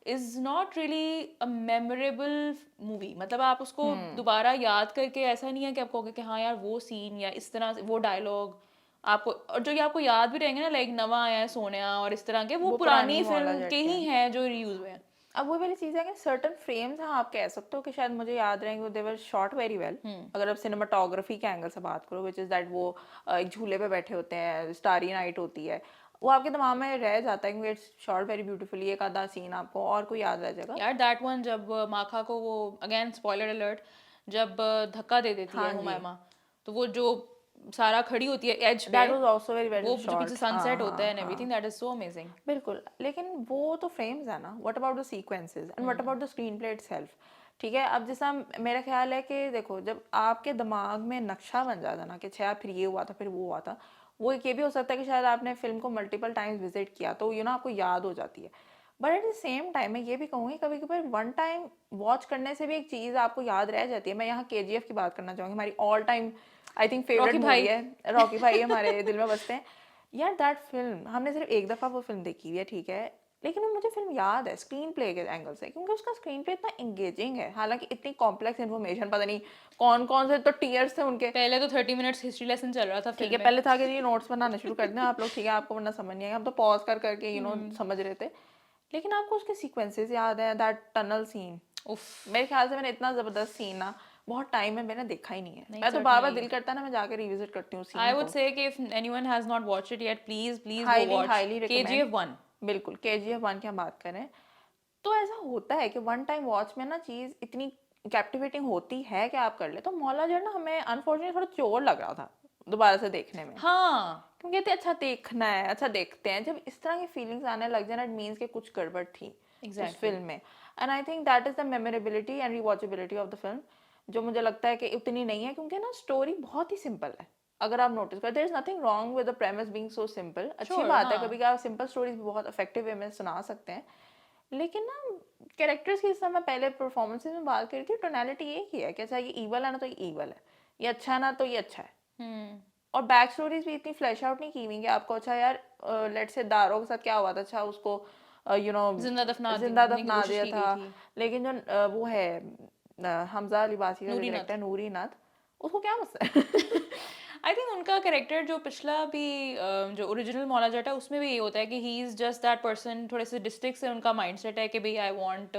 is not really a memorable movie मतलब आप उसको दोबारा याद करके ऐसा नहीं है कि आप कहोगे कि हाँ यार वो सीन या इस तरह से वो डायलॉग आपको और जो ये आपको याद भी रहेंगे ना लाइक नवा आया है सोनिया और इस तरह के वो वो पुरानी मौला फिल्म जट के के ही हैं जो रीयूज हुए हैं अब वो वाली चीज़ है कि सर्टन फ्रेम्स हाँ आप कह सकते हो कि शायद मुझे याद रहेंगे दे वर शॉट वेरी वेल अगर आप सिनेमाटोग्राफी के एंगल से बात करो विच इज़ दैट वो एक झूले पे बैठे होते हैं स्टारी नाइट होती है वो आपके दिमाग में रह जाता है क्योंकि इट्स शॉट वेरी ब्यूटीफुली एक आधा सीन आपको और कोई याद रह जाएगा यार दैट वन जब माखा को वो अगेन स्पॉइलर अलर्ट जब धक्का दे देती हाँ है जी हुमायमा तो वो जो सारा खड़ी होती है एज पे that was also very well वो जो पीछे शॉट हाँ सनसेट होता है हाँ एंड हाँ everything that is so amazing बिल्कुल लेकिन वो तो फ्रेम्स है ना what about the sequences and what about the screen play itself ठीक है अब जैसा मेरा ख्याल है कि देखो जब आपके दिमाग में नक्शा बन जाता ना कि अच्छा फिर ये हुआ था फिर वो हुआ था वो एक ये भी हो सकता है कि शायद आपने फिल्म को मल्टीपल टाइम्स विजिट किया तो यू नो आपको याद हो जाती है but at the same time मैं ये भी कहूँगी कभी कभी वन टाइम वॉच करने से भी एक चीज़ आपको याद रह जाती है मैं यहाँ KGF की बात करना चाहूँगी हमारी all time I think favourite Rocky movie भाई है रॉकी भाई हमारे दिल में बसते हैं यार दैट फिल्म हमने सिर्फ एक दफ़ा वो फिल्म देखी हुई है ठीक है लेकिन वो मुझे फिल्म याद है स्क्रीन प्ले के एंगल से क्योंकि उसका स्क्रीन प्ले इतना एंगेजिंग है हालांकि इतनी कॉम्प्लेक्स इन्फॉर्मेशन पता नहीं कौन कौन से तो टीयर्स थे उनके पहले तो 30 मिनट्स हिस्ट्री लेसन चल रहा था ठीक है फिल्म में पहले था कि ये नोट्स बनाना शुरू कर दें आप लोग ठीक है आपको वरना समझ नहीं आएगा हम तो पॉज कर करके यू नो समझ रहे थे लेकिन आपको उसके सीक्वेंसेस याद है दैट टनल सीन उफ मेरे ख्याल से मैंने इतना ज़बरदस्त सीन ना बहुत टाइम में मैंने देखा ही नहीं है नहीं मैं तो बार बार certainly दिल करता है ना मैं जाके रिविजिट करती हूँ I सीन would को say कि if anyone has not watched it yet, please go highly watch highly KGF recommend 1. बिल्कुल KGF 1 की हम बात करें तो ऐसा होता है कि वन टाइम वॉच में ना चीज़ इतनी कैप्टिवेटिंग होती है कि आप कर ले तो मौला जो है ना हमें अनफॉर्चुनेटली थोड़ा चोर लग रहा था दोबारा से देखने में हाँ क्योंकि कहते अच्छा देखना है अच्छा देखते हैं जब इस तरह की फीलिंग्स आने लग जाए ना इट मीन्स कि कुछ गड़बड़ थी उस Exactly. फिल्म में and I think that is the memorability and rewatchability of the film जो मुझे लगता है कि उतनी नहीं है क्योंकि ना स्टोरी बहुत ही सिंपल है अगर आप नोटिस करें there is nothing wrong with the premise being so simple अच्छी Sure, बात है हाँ कभी आप सिंपल स्टोरीज भी बहुत इफेक्टिव वे में सुना सकते हैं लेकिन ना कैरेक्टर्स की जैसा मैं पहले परफॉर्मेंसेज में बात करी थी टोनैलिटी एक ही है कि अच्छा ये ईवल है ना तो ये ईवल है ये अच्छा है ना तो ये अच्छा है हम्म और बैक स्टोरीज भी इतनी फ्लैश आउट नहीं की हुई कि आपको अच्छा यार लेट से दारो के साथ क्या हुआ था अच्छा उसको यू नो जिंदा दफना जिंदा देने की दफना कोशिश दिया की था गई थी लेकिन जो वो है हमजा लिबासी का जो नूरी डायरेक्टर नथ नूरी नाथ उसको क्या मसला है आई थिंक उनका कैरेक्टर जो पिछला भी जो ओरिजिनल मौला जट है उसमें भी ये होता है कि he is just that person थोड़े से डिस्ट्रिक्ट से उनका माइंडसेट है कि भाई आई वांट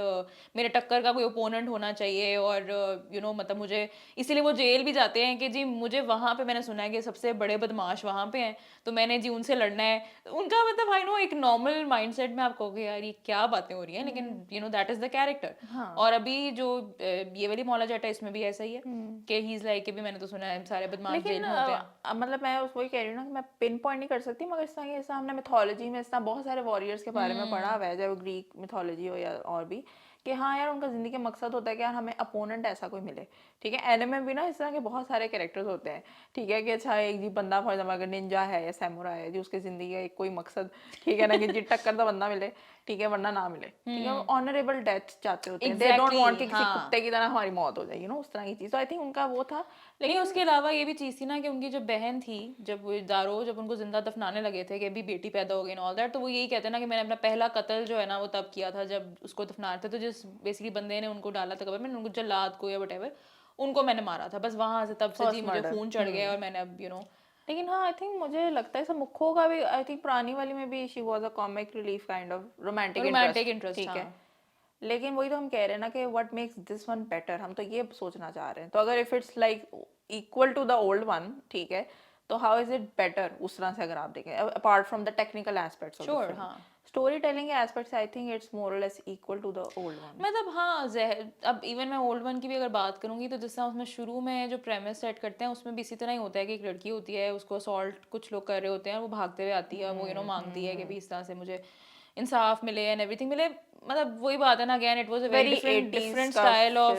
मेरे टक्कर का कोई ओपोनेंट होना चाहिए और यू नो मतलब मुझे इसीलिए वो जेल भी जाते हैं कि जी मुझे वहाँ पे मैंने सुना है कि सबसे बड़े बदमाश वहाँ पे हैं तो मैंने जी उनसे लड़ना है उनका मतलब आई नो एक नॉर्मल माइंडसेट में आप कहोगे यार ये क्या बातें हो रही हैं लेकिन you know that is the character हाँ और अभी जो ये वाली मौला जट है इसमें भी ऐसा ही है कि ही इज़ लाइक कि भी मैंने तो सुना है सारे बदमाश लेकिन जेल में होते हैं मतलब मैं उस वही कह रही हूँ ना कि मैं पिन पॉइंट नहीं कर सकती मगर इस तरह ऐसा हमने मिथोलॉजी में इस तरह बहुत सारे वॉरियर्स के बारे में पढ़ा हुआ है चाहे वो ग्रीक मिथोलॉजी हो या और भी कि हाँ यार उनका जिंदगी का मकसद होता है कि यार हमें अपोनेंट ऐसा कोई मिले ठीक है एनिमे में भी ना इस तरह के बहुत सारे कैरेक्टर्स होते हैं ठीक है कि अच्छा एक जी बंदा फॉर एग्जाम्पल अगर निंजा है या सैमुराई है जी उसकी जिंदगी का एक कोई मकसद ठीक है ना कि जी टक्कर का बंदा मिले ठीक है, वरना ना मिले, ठीक है, ऑनरेबल डेथ चाहते होते हैं, दे डोंट वांट कि किसी कुत्ते की तरह हमारी मौत हो जाए, उस तरह की चीज़। तो आई थिंक उनका वो था। लेकिन उसके अलावा ये भी चीज़ थी ना कि उनकी जो बहन थी, जब वो दारो जब उनको जिंदा दफनाने लगे थे कि अभी बेटी पैदा हो गई एंड ऑल दैट, तो वो यही कहते हैं ना कि मैंने अपना पहला कत्ल जो है ना वो तब किया था जब उसको दफना रहे थे, तो जिस बेसिकली बंदे ने उनको डाला था कबर में, उनको जल्लाद को या वटेवर, उनको मैंने मारा था, बस वहां से तब से जी मुझे खून चढ़ गया और मैंने अब लेकिन हाँ, आई थिंक मुझे लगता है सब मुखो का भी, आई थिंक पुरानी वाली में भी she was a comic relief kind of romantic interest, ठीक है। लेकिन वही तो हम कह रहे हैं ना कि what makes this one better, हम तो ये सोचना चाह रहे हैं। तो अगर if it's like equal to the old one, ठीक है, तो हाउ इज इट बेटर उस तरह से अगर आप देखें, apart from the technical aspects of the film, हाँ स्टोरी टेलिंग के aspects, I think it's more or less equal to the old one. मतलब हाँ अब इवन मैं ओल्ड वन की भी अगर बात करूंगी तो जिस तरह उसमें शुरू में जो प्रेमिस सेट करते हैं उसमें भी इसी तरह ही होता है कि एक लड़की होती है, उसको असॉल्ट कुछ लोग कर रहे होते हैं, वो भागते हुए आती है, वो मांगती है कि भी इस तरह से मुझे इंसाफ मिले एंड एवरीथिंग मिले। मतलब वही बात है ना, again it was a very different style of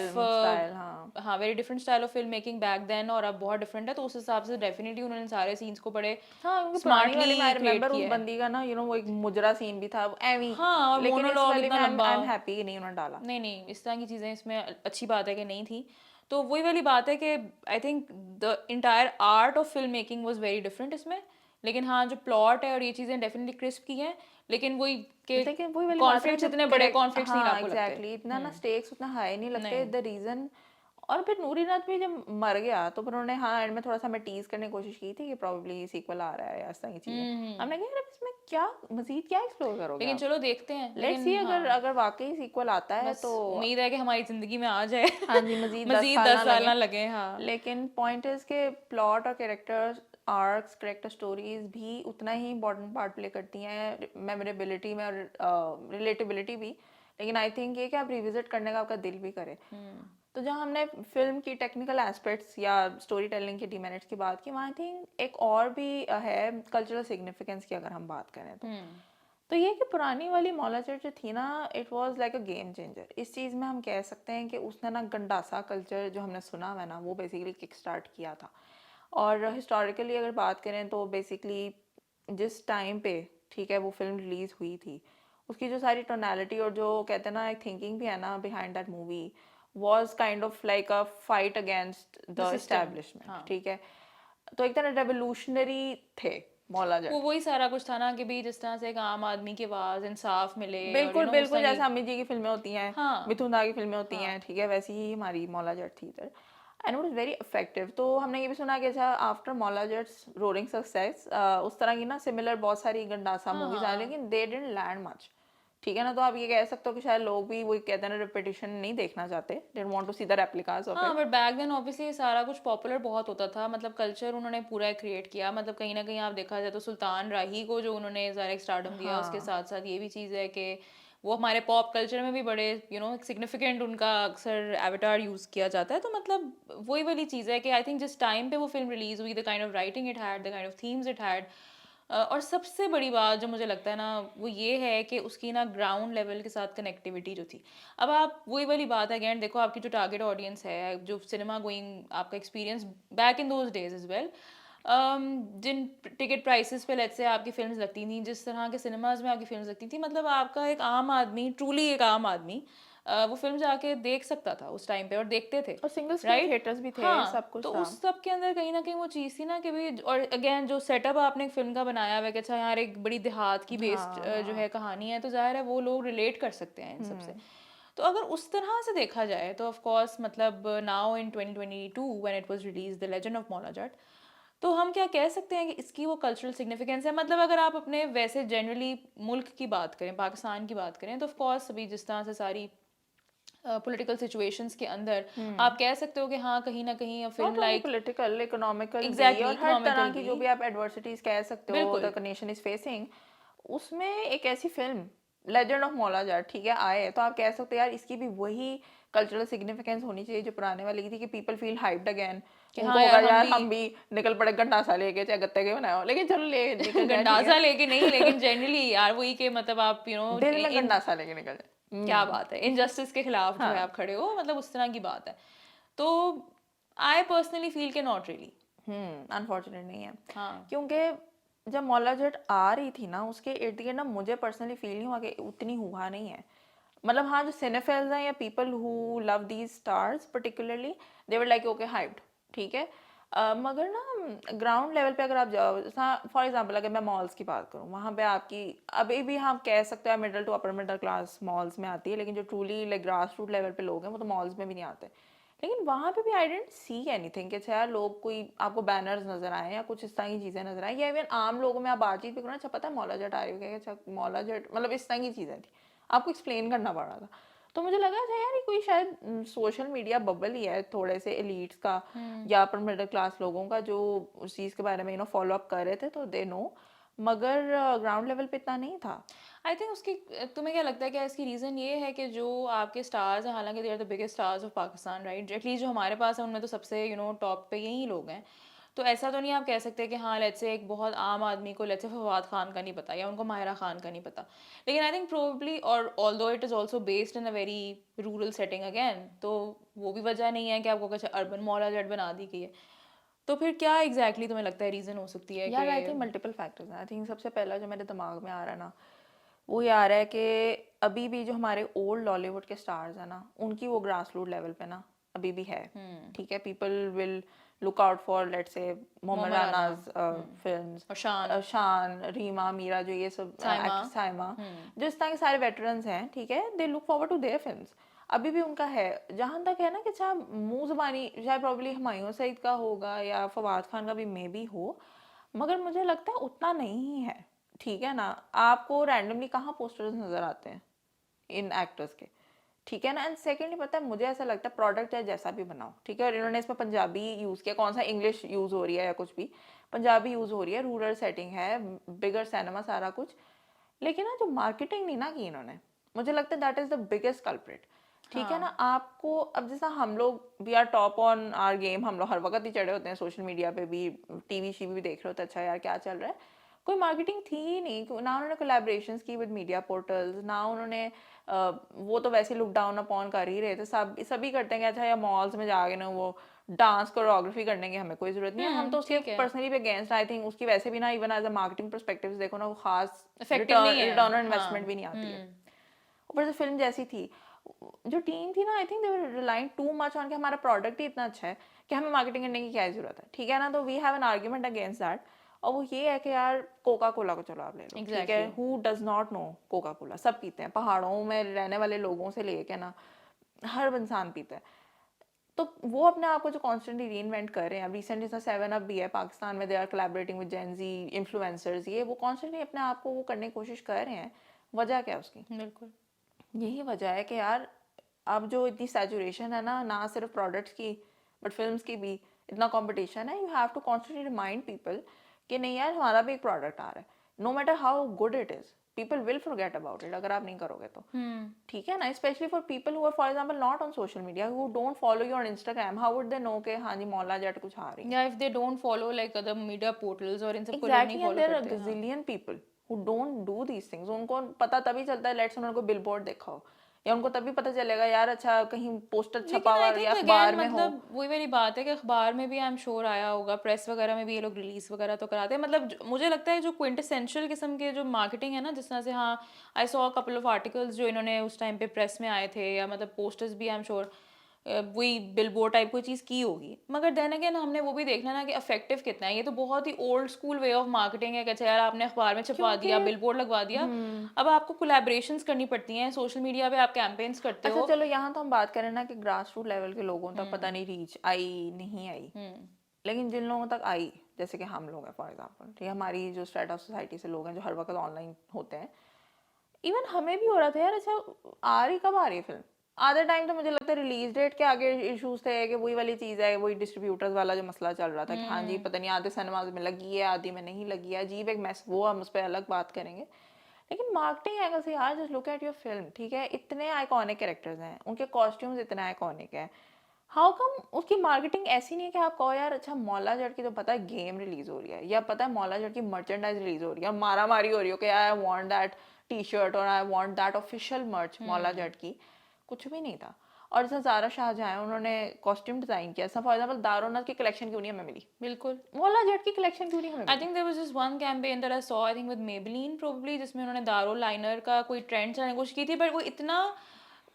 हाँ very different style of film making back then, और अब बहुत डिफरेंट है, तो उस हिसाब से डेफिनेटली उन्होंने सारे सीन्स को बड़े स्मार्टली आई क्रिएट रिमेंबर उस किया है। बंदी का ना वो एक मुजरा सीन भी था एवी, हाँ और लेकिन इस मोनोलॉग वाले में इतना लंबा, आई एम हैप्पी कि नहीं उन्होंने डाला। नहीं इस तरह की चीज़ें इसमें अच्छी बात है कि नहीं थी। तो वही वाली बात है कि आई think the entire art of film making was very different इसमें। लेकिन हाँ जो प्लॉट है और ये चीज़ें डेफिनेटली क्रिस्प की हैं, लेकिन वही के लेकिन वही वाली बात है ना, कॉन्फ्लिक्ट्स जब इतने बड़े कॉन्फ्लिक्ट्स नहीं हाँ आपको लगते। एग्जैक्टली, इतना ना स्टेक्स उतना हाई नहीं लगते, नहीं द रीजन। और फिर नूरी नाथ भी जब मर गया तो फिर उन्होंने हाँ एंड में थोड़ा सा हमें टीज करने की कोशिश की थी कि प्रोबेबली सीक्वल आ रहा है या इस तरह की चीजें। हमने कहा यार इसमें क्या मजीद क्या एक्सप्लोर करोगे लेकिन आप? चलो देखते हैं, लेट्स सी अगर अगर वाकई सीक्वल आता है बस तो उम्मीद है कि हमारी जिंदगी में आ जाए। हाँ जी, मजीद 10 मजीद साल 10 साल ना लगे। हाँ लेकिन पॉइंट इज के प्लॉट और कैरेक्टर्स आर्क्स, कैरेक्टर स्टोरीज भी उतना ही इम्पोर्टेंट पार्ट प्ले करती हैं मेमोरेबिलिटी में और रिलेटेबिलिटी भी। लेकिन आई थिंक ये कि आप रिविजिट करने का आपका दिल भी करे। तो जहाँ हमने फिल्म की टेक्निकल एस्पेक्ट्स या स्टोरी टेलिंग के डिमेरिट्स की बात की, वहाँ आई थिंक एक और भी है कल्चरल सिग्निफिकेंस की अगर हम बात करें तो ये कि पुरानी वाली मौला चर्च जो थी ना, it was like a game changer. इस चीज़ में हम कह सकते हैं कि उसने ना गंडासा कल्चर जो हमने सुना हुआ है ना, वो बेसिकली किक स्टार्ट किया था। और हिस्टोरिकली अगर बात करें तो बेसिकली जिस टाइम पे ठीक है वो फिल्म रिलीज़ हुई थी, उसकी जो सारी टोनैलिटी और जो कहते हैं ना एक थिंकिंग भी है ना behind that movie, was kind of like a fight against the establishment, ठीक है। तो एक तरह रेवोल्यूशनरी थे मौला वो जट। वही सारा कुछ था ना कि भी जिस तरह से एक आम आदमी की आवाज इंसाफ मिले और बिल्कुल उस बिल्कुल, तरह जैसे की। अमित जी की फिल्में होती हैं, हाँ मिथुन दा की फिल्में होती हैं, ठीक है, वैसी ही हमारी मौला जट थी इधर। And it was very effective. तो हमने ये भी सुना कि अच्छा आफ्टर मौला जट्स रोरिंग सक्सेस उस तरह की ना सिमिलर बहुत सारी गंडासा मूवीज आई, लेकिन दे डिडंट लैंड मच, ठीक है ना। तो आप ये कह सकते हो कि शायद लोग भी वही कहते हैं ना, रिपीटिशन नहीं देखना चाहते, they want to see the replicas of हाँ it. But back then obviously सारा कुछ पॉपुलर बहुत होता था, मतलब कल्चर उन्होंने पूरा क्रिएट किया। मतलब कहीं ना कहीं आप देखा जाए तो सुल्तान राही को जो उन्होंने ज़रा एक स्टारडम दिया, उसके साथ साथ ये भी चीज़ है कि वो हमारे पॉप कल्चर में भी बड़े सिग्निफिकेंट उनका अक्सर एवटार यूज़ किया जाता है। तो मतलब वही वाली चीज़ है कि आई थिंक जिस टाइम पे वो फिल्म रिलीज़ हुई, the kind of writing it had, the kind of themes it had, और सबसे बड़ी बात जो मुझे लगता है ना वो ये है कि उसकी ना ग्राउंड लेवल के साथ कनेक्टिविटी जो थी। अब आप वही वाली बात है, अगेन देखो आपकी जो टारगेट ऑडियंस है, जो सिनेमा गोइंग आपका experience back in those days is well, जिन टिकट प्राइसेस पे लेट्स से आपकी फिल्म्स लगती थी, जिस तरह के सिनेमाज में आपकी फिल्म्स लगती थी, मतलब आपका एक आम आदमी, ट्रूली एक आम आदमी वो फिल्म जाके देख सकता था उस टाइम पे और देखते थे, और सिंगल स्क्रीन राइट। थिएटर्स भी थे, हाँ सब कुछ तो था। उस सब के अंदर कहीं ना कहीं वो चीज़ थी ना कि भाई, और अगेन जो सेटअप आपने एक फिल्म का बनाया हुआ है कि अच्छा यार एक बड़ी देहात की बेस्ड जो है कहानी है, तो जाहिर है वो लोग रिलेट कर सकते हैं इन सब से। तो अगर उस तरह से देखा जाए तो ऑफ कोर्स मतलब now in 2022 when it was release the legend of Maula जट, तो हम क्या कह सकते हैं कि इसकी वो कल्चरल सिग्निफिकेंस है। मतलब अगर आप अपने वैसे जनरली मुल्क की बात करें, पाकिस्तान की बात करें, तो ऑफ कोर्स अभी जिस तरह से सारी पॉलिटिकल सिचुएशंस के अंदर आप कह सकते हो कि हाँ कहीं ना कहीं film not only like political, economical भी, एग्जैक्टली और हर तरह इकोनॉमिकल की भी, जो भी आप एडवर्सिटीज कह सकते हो बिल्कुल द नेशन इज फेसिंग, उसमें एक ऐसी फिल्म लेजेंड ऑफ मौला जट, ठीक है, आए तो आप कह सकते हो यार इसकी भी वही कल्चरल सिग्निफिकेंस होनी चाहिए जो पुराने वाली की थी, कि पीपल फील हाइप्ड अगेन। कि उनको हाँ होगा यार यार हम भी निकल पड़े गंडासा लेके, चाहे गत्ते के बनाओ, लेकिन चलो ले निकल जाए, ठीक गंडासा है, लेके नहीं, लेकिन जनरली यार वही के मतलब आप दिल में गंडासा लेके निकल जाए। क्या बात है, इनजस्टिस के खिलाफ जो है हाँ। आप खड़े हो, मतलब उस तरह की बात है। तो आई पर्सनली फील के नॉट रियली। अनफॉर्चुनेट नहीं है, हाँ क्योंकि जब मौला जट आ रही थी ना उसके इर्द गिर्द ना मुझे पर्सनली फील नहीं हुआ कि उतनी हुआ नहीं है। मतलब हाँ, जो सिनेफिल्स हैं या people who love these stars particularly, they were like okay hyped, ठीक है। मगर ना ग्राउंड लेवल पे अगर आप जाओ, फॉर एग्जांपल अगर मैं मॉल्स की बात करूँ, वहाँ पे आपकी अभी भी हम कह सकते हैं middle to upper middle class malls में आती है, लेकिन जो truly like grass root level पे लोग हैं वो तो मॉल्स में भी नहीं आते। लेकिन वहाँ पे भी आई डेंट सी एनीथिंग कि अच्छा यार लोग कोई आपको बैनर्स नजर आए या कुछ इस तरह की चीज़ें नजर आए, या इवन आम लोगों में आप बातचीत भी करो ना, अच्छा पता है मौला जट आ रही है, अच्छा मौला जट, मतलब इस तरह की चीज़ें थी, आपको एक्सप्लेन करना पड़ रहा था। तो मुझे लगा था यार ये कोई शायद सोशल मीडिया बबल ही है थोड़े से एलिट्स का या अपर मिडिल क्लास लोगों का, जो उस चीज़ के बारे में फॉलो अप कर रहे थे, तो दे नो। मगर ग्राउंड लेवल पे इतना नहीं था। आई थिंक उसकी तुम्हें क्या लगता है क्या इसकी रीज़न ये है कि जो आपके स्टार्स हैं, हालांकि they are the biggest stars of Pakistan, right, at least जो हमारे पास है उनमें तो सबसे टॉप पे यही लोग हैं। तो ऐसा तो नहीं आप कह सकते कि हाँ लेट्स से एक बहुत आम आदमी को लेट्स से फवाद खान का नहीं पता या उनको माहिरा खान का नहीं पता। लेकिन आई थिंक प्रोबेबली, और although it is also based in a very rural setting again, तो वो भी वजह नहीं है कि आपको कुछ अर्बन मॉल जेट बना दी गई है। तो फिर क्या एग्जैक्टली तुम्हें लगता है रीज़न हो सकती है यार आई कि थिंक मल्टीपल फैक्टर्स हैं। आई थिंक सबसे पहला जो मेरे दिमाग में आ रहा है ना, वो ये आ रहा है कि अभी भी जो हमारे ओल्ड लॉलीवुड के स्टार्स हैं ना, उनकी वो ग्रास रूट लेवल पे ना अभी भी है, ठीक है। People will look out for let's say Mohammed Mohammed Rana, Rana's films, और शान, शान, रीमा, मीरा, जो ये सब साइमा, एक्ट्रेस, साइमा, जो इस तरह के सारे वेटरन्स हैं, ठीक है, they look forward to their films. अभी भी उनका है। जहाँ तक है ना कि अच्छा मुंह ज़बानी शायद प्रॉब्ली हुमायूं सईद का होगा या फवाद खान का भी मे भी हो, मगर मुझे लगता है उतना नहीं है, ठीक है ना। आपको रैंडमली कहाँ पोस्टर्स नज़र आते हैं इन एक्टर्स के, ठीक है ना। एंड सेकेंडली पता है मुझे ऐसा लगता है प्रोडक्ट चाहे जैसा भी बनाओ, ठीक है, और इन्होंने इसमें पंजाबी यूज़ किया, कौन सा इंग्लिश यूज़ हो रही है या कुछ भी, पंजाबी यूज़ हो रही है, रूरल सेटिंग है, बिगर सिनेमा, सारा कुछ। लेकिन ना जो मार्केटिंग नहीं ना की इन्होंने, मुझे लगता है that is the biggest culprit, ठीक है ना। हाँ, आपको अब जैसा हम लोग we are top on our game, हम लोग हर वक्त ही चढ़े होते हैं सोशल मीडिया पे भी, टीवी शीवी भी देख रहे होते हैं, अच्छा यार क्या चल रहा है। कोई मार्केटिंग थी ही नहीं ना, उन्होंने कोलैबोरेशंस की विद मीडिया पोर्टल्स, ना उन्होंने वो तो वैसे लुक डाउन अपॉन कर ही रहे थे, सब सभी करते हैं कि अच्छा या मॉल्स में जाके ना वो डांस कोरियोग्राफी करने की हमें कोई ज़रूरत नहीं है, हम तो उसके ठीक है, पर्सनली भी अगेंस्ट। आई थिंक उसकी वैसे भी ना even as a marketing perspective देखो ना, वो खास इफेक्टिव नहीं रिटर्न है, रिटर्न ऑन हाँ, इन्वेस्टमेंट भी नहीं आती है। ऊपर से फिल्म जैसी थी, जो टीम थी ना, I think they were relying too much on कि हमारा प्रोडक्ट ही इतना अच्छा है कि हमें मार्केटिंग करने की क्या ज़रूरत है, ठीक है ना। तो we have an argument against that, और वो ये है कि यार कोका कोला को चलो आप ले लो, ठीक है, exactly, who does not know Coca Cola, सब पीते हैं, पहाड़ों में रहने वाले लोगों से लेके ना हर इंसान पीता है। तो वो अपने आप को जो कॉन्स्टेंटली री इन्वेंट कर रहे हैं, रिसेंटली सा 7 अप भी है पाकिस्तान में, they are collaborating with Gen Z influencers, ये वो कॉन्स्टेंटली अपने आप को वो करने की कोशिश कर रहे हैं। वजह क्या है उसकी? बिल्कुल, यही वजह है कि यार अब जो इतनी सैचुरेशन है ना, ना सिर्फ प्रोडक्ट्स की बट फिल्म्स की भी, इतना कंपटीशन है, you have to constantly remind people कि नहीं यार हमारा भी एक प्रोडक्ट आ रहा है, no matter how good it is, people will forget about it अगर आप नहीं करोगे तो, ठीक है ना। Specially for people who are for example not on social media, who don't follow you on Instagram, how would they know कि हाँ जी मौला जट कुछ आ रही है। या if they don't follow like other media portals और इन सबको लोग नहीं exactly, and follow there are करते, हाँ, gazillion people who don't do these things. उनको पता तभी चलता है, लेट्स उनको बिल बोर्ड देखा हो, या उनको तभी पता चलेगा यार अच्छा कहीं पोस्टर छपा लेकिन हुआ आई या थिंक अगेन अखबार में हो। मतलब वही वाली बात है कि अखबार में भी आई एम श्योर आया होगा, प्रेस वगैरह में भी ये लोग रिलीज वगैरह तो कराते हैं, मतलब मुझे लगता है जो क्विंटेसेंशियल किस्म के जो मार्केटिंग है ना, जिस तरह से, हाँ, I saw a couple of articles जो इन्होंने उस टाइम पे प्रेस में आए थे, या मतलब पोस्टर्स भी आई एम श्योर वही बिलबोर्ड टाइप कोई चीज़ की होगी। मगर देन अगेन हमने वो भी देखना ना कि इफेक्टिव कितना है, ये तो बहुत ही old school way of marketing है कि अच्छा यार आपने अखबार में छपवा क्योंकि दिया, बिलबोर्ड लगवा दिया, अब आपको कोलैबोरेशंस करनी पड़ती हैं, सोशल मीडिया पे आप कैंपेन्स करते अच्छा हो। चलो यहाँ तो हम बात करें ना कि ग्रास रूट लेवल के लोगों तक पता नहीं रीच आई नहीं आई, लेकिन जिन लोगों तक आई, जैसे कि हम लोग हैं फॉर एग्जांपल, ठीक है, हमारी जो स्ट्रेटा ऑफ सोसाइटी से लोग हैं जो हर वक्त ऑनलाइन होते हैं, इवन हमें भी हो रहा था यार अच्छा आ रही कब आ रही है फिल्म। आधे टाइम तो मुझे लगता है रिलीज डेट के आगे इश्यूज थे कि वही वाली चीज़ है, वही डिस्ट्रीब्यूटर्स वाला जो मसला चल रहा था कि हाँ जी पता नहीं आधे सिनेमाज में लगी है आधी में नहीं लगी है, अजीब एक मैस, वो हम उस पर अलग बात करेंगे। लेकिन मार्केटिंग एंगल से यार just look at your film, ठीक है, इतने आइकॉनिक कैरेक्टर्स हैं, उनके कॉस्ट्यूम्स इतने आइकॉनिक हैं, हाउ कम उसकी मार्केटिंग ऐसी नहीं है कि आप कहो यार अच्छा मौला जट की तो पता है गेम रिलीज हो रही है, या पता है मौला जट की मर्चेंडाइज रिलीज हो रही है और मारा मारी हो रही हो कि I want that T shirt और आई वांट दैट ऑफिशियल मर्च मौला जट की, कुछ भी नहीं था। और जैसे ज़ारा शाहजहां है, उन्होंने कॉस्ट्यूम डिज़ाइन किया, ऐसा फॉर एग्जाम्पल दारोनाथ की कलेक्शन क्यों नहीं हमें मिली, बिल्कुल। मोला जेट की कलेक्शन क्यों नहीं हमें आई मिली? Think there was just one campaign that I saw, I think with Maybelline probably, जिसमें उन्होंने दारो लाइनर का कोई ट्रेंड चलाने की कोशिश की थी, बट वो इतना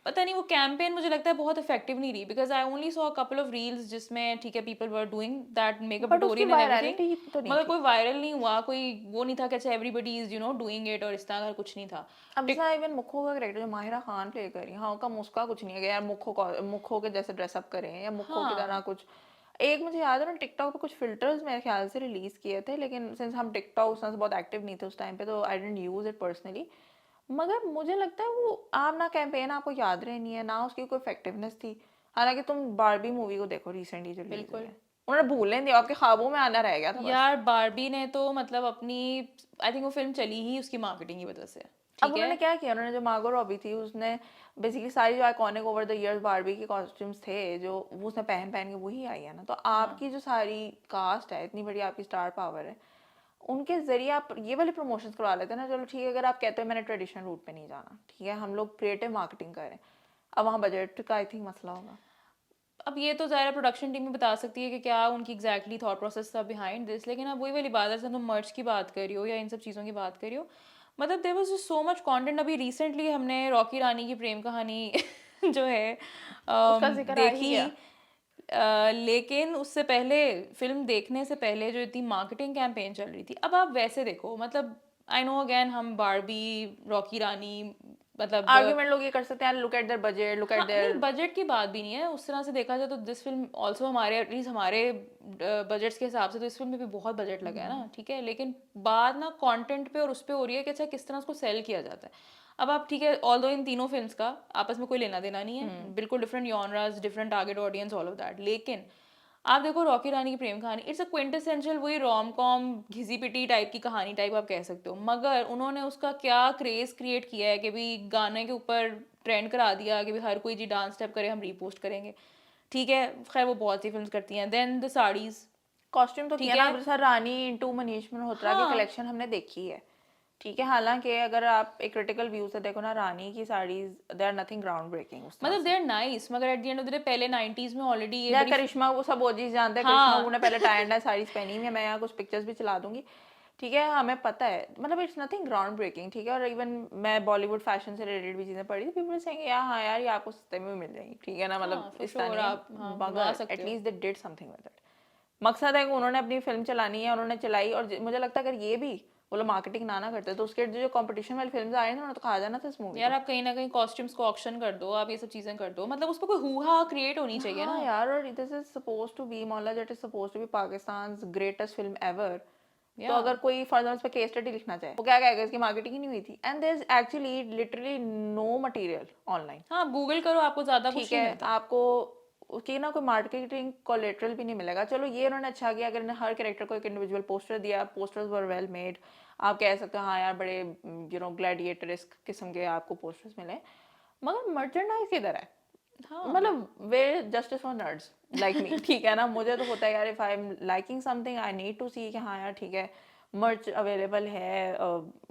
पता नहीं, वो कैंपेन मुझे लगता है बहुत इफेक्टिव नहीं रही, because I only saw a couple of reels जिसमें ठीक है people were doing that makeup but उसकी ट्यूटोरियल एंड एवरीथिंग, वायरलिटी तो नहीं मगर थी। कोई वायरल नहीं हुआ, कोई वो नहीं था कि अच्छा एवरीबडी इज डूइंग इट, और इस तरह का कुछ नहीं था। अब टिक जैसा इवन मुखो का कैरेक्टर जो माहिरा खान प्ले कर रही है, हाँ उनका उसका कुछ नहीं है कि यार मुखो के जैसे ड्रेसअप करें या मुखो की तरह हाँ, कुछ। एक मुझे याद है ना, टिकटॉक पे कुछ फिल्टर्स मेरे ख्याल से रिलीज किए थे, लेकिन सिंस हम टिकटॉक उस तरह से बहुत एक्टिव नहीं थे उस टाइम पे, तो आई डेंट यूज इट पर्सनली। मगर मुझे लगता है वो आप ना कैंपेन आपको याद रहनी है ना उसकी कोई इफेक्टिवनेस थी। हालांकि तुम बारबी मूवी को देखो रिसेंटली जो रिलीज हुई बिल्कुल। है, उन्होंने भूलने नहीं दिया, आपके ख्वाबों में आना रह गया था बस। यार बारबी ने तो मतलब अपनी, आई थिंक वो फिल्म चली ही उसकी मार्केटिंग की वजह से, अब ठीक है। उन्होंने क्या किया, उन्होंने जो मार्गो रॉबी थी उसने बेसिकली सारी जो iconic over the years Barbie के कॉस्ट्यूम्स थे जो वो उसने पहन पहन के वही आई है ना, तो हाँ, आपकी जो सारी कास्ट है, इतनी बड़ी आपकी स्टार पावर है, उनके जरिए आप ये वाले प्रमोशंस करवा लेते हैं ना। चलो ठीक है, अगर आप कहते हो मैंने ट्रेडिशनल रूट पे नहीं जाना, ठीक है हम लोग क्रिएटिव मार्केटिंग करें, अब वहाँ बजट का आई थिंक मसला होगा। अब ये तो ज़ाहिर है प्रोडक्शन टीम ही बता सकती है कि क्या उनकी एग्जैक्टली थॉट प्रोसेस था बिहाइंड दिस, लेकिन अब वही वाली बात है, जैसे तुम मर्च की बात कर रही हो या इन सब चीज़ों की बात कर रही हो, मतलब there was just so much content. अभी रिसेंटली हमने रॉकी रानी की प्रेम कहानी जो है उसका जिक्र आ ही देखी, गया। लेकिन उससे पहले, फिल्म देखने से पहले जो इतनी मार्केटिंग कैंपेन चल रही थी, अब आप वैसे देखो, मतलब आई नो अगेन हम बारबी, रॉकी रानी, मतलब आर्ग्यूमेंट लोग ये कर सकते हैं, look at their budget, look at हाँ, नहीं देयर। बजट की बात भी नहीं है, उस तरह से देखा जाए तो दिस फिल्म ऑल्सो हमारे, एटलीस्ट हमारे बजट्स के हिसाब से तो इस फिल्म में भी बहुत बजट लगा है ना, ठीक है, लेकिन बात ना कंटेंट पे और उस पे हो रही है कि अच्छा किस तरह उसको सेल किया जाता है। अब आप ठीक है, ऑल्दो इन तीनों फिल्म्स का आपस में कोई लेना देना नहीं है, बिल्कुल different genres, different target audience, all of that, लेकिन आप देखो रॉकी रानी की प्रेम कहानी, इट्स अ क्विंटेसेंशियल वही रोम कॉम घिसी पिटी टाइप की कहानी टाइप आप कह सकते हो, मगर उन्होंने उसका क्या क्रेज क्रिएट किया है कि भी गाने के ऊपर ट्रेंड करा दिया कि भी हर कोई जी डांस स्टेप करे हम रीपोस्ट करेंगे, ठीक है, खैर वो बहुत सी फिल्म्स करती हैं, देन द साड़ीज, कॉस्ट्यूम तो ठीक किया ना, है, अब जैसा रानी इंटू मनीष मल्होत्रा की हाँ, कलेक्शन हमने देखी है, ठीक है। हालांकि अगर आप एक क्रिटिकल व्यू से देखो ना, रानी की saris they are nothing ground breaking उस तरह मतलब दे से। आर नाइस, मगर at the end of the day पहले 90s में ऑलरेडी ये यार बड़ी करिश्मा, वो सब ओजीज जानते हैं, करिश्मा हाँ वो ने पहले टाई एंड डाई साड़ीज पहनी हुई है, मैं यहाँ कुछ पिक्चर्स भी चला दूंगी, ठीक है हमें पता है, मतलब इट्स नथिंग ग्राउंड ब्रेकिंग, ठीक है। और इवन मैं बॉलीवुड फैशन से रिलेटेड भी चीज़ें पढ़ी थी, पीपल सेइंग यार हाँ यार ये आपको सस्ते में भी मिल जाएगी, ठीक है ना, मतलब हाँ फॉर इस तरह श्योर, नहीं है, आप हाँ बनवा मगर सकते हो। At least they did something with it. मकसद है कि उन्होंने अपनी फिल्म चलानी है, उन्होंने चलाई, और मुझे लगता है अगर ये भी वो लोग मार्केटिंग ना करते तो उसके जो कंपटीशन वाली फिल्म आ रही है ना, उन्होंने तो खा जाना था इस मूवी यार को। आप कहीं ना कहीं कॉस्ट्यूम्स को ऑक्शन कर दो, आप ये सब चीजें कर दो, मतलब उस पर कोई हुआ क्रिएट होनी चाहिए हाँ ना। यार, और this is suppose to be Maula Jatt is suppose to be Pakistan greatest film ever, तो या अगर कोई फर्दर उस पर केस स्टडी लिखना चाहे वो क्या कहेगा, इसकी मार्केटिंग ही नहीं हुई थी, and there is actually literally no material online, हाँ आप गूगल करो, आपको ज्यादा ठीक कुछ नहीं है। मिलता। आपको उसकी ना कोई मार्केटिंग कोलेटरल भी नहीं मिलेगा। चलो ये उन्होंने अच्छा किया, अगर इन्होंने हर कैरेक्टर को एक इंडिविजुअल पोस्टर दिया, पोस्टर्स वर वेल मेड, आप कह सकते हो हाँ यार बड़े ग्लैडिएटरिस्क किस्म के आपको पोस्टर्स मिले, मगर मर्चेंडाइज किधर है? हाँ मतलब वे justice for nerds like me, ठीक है ना, मुझे तो होता है यार if I am liking something I need to see कि हाँ यार ठीक है मर्च अवेलेबल है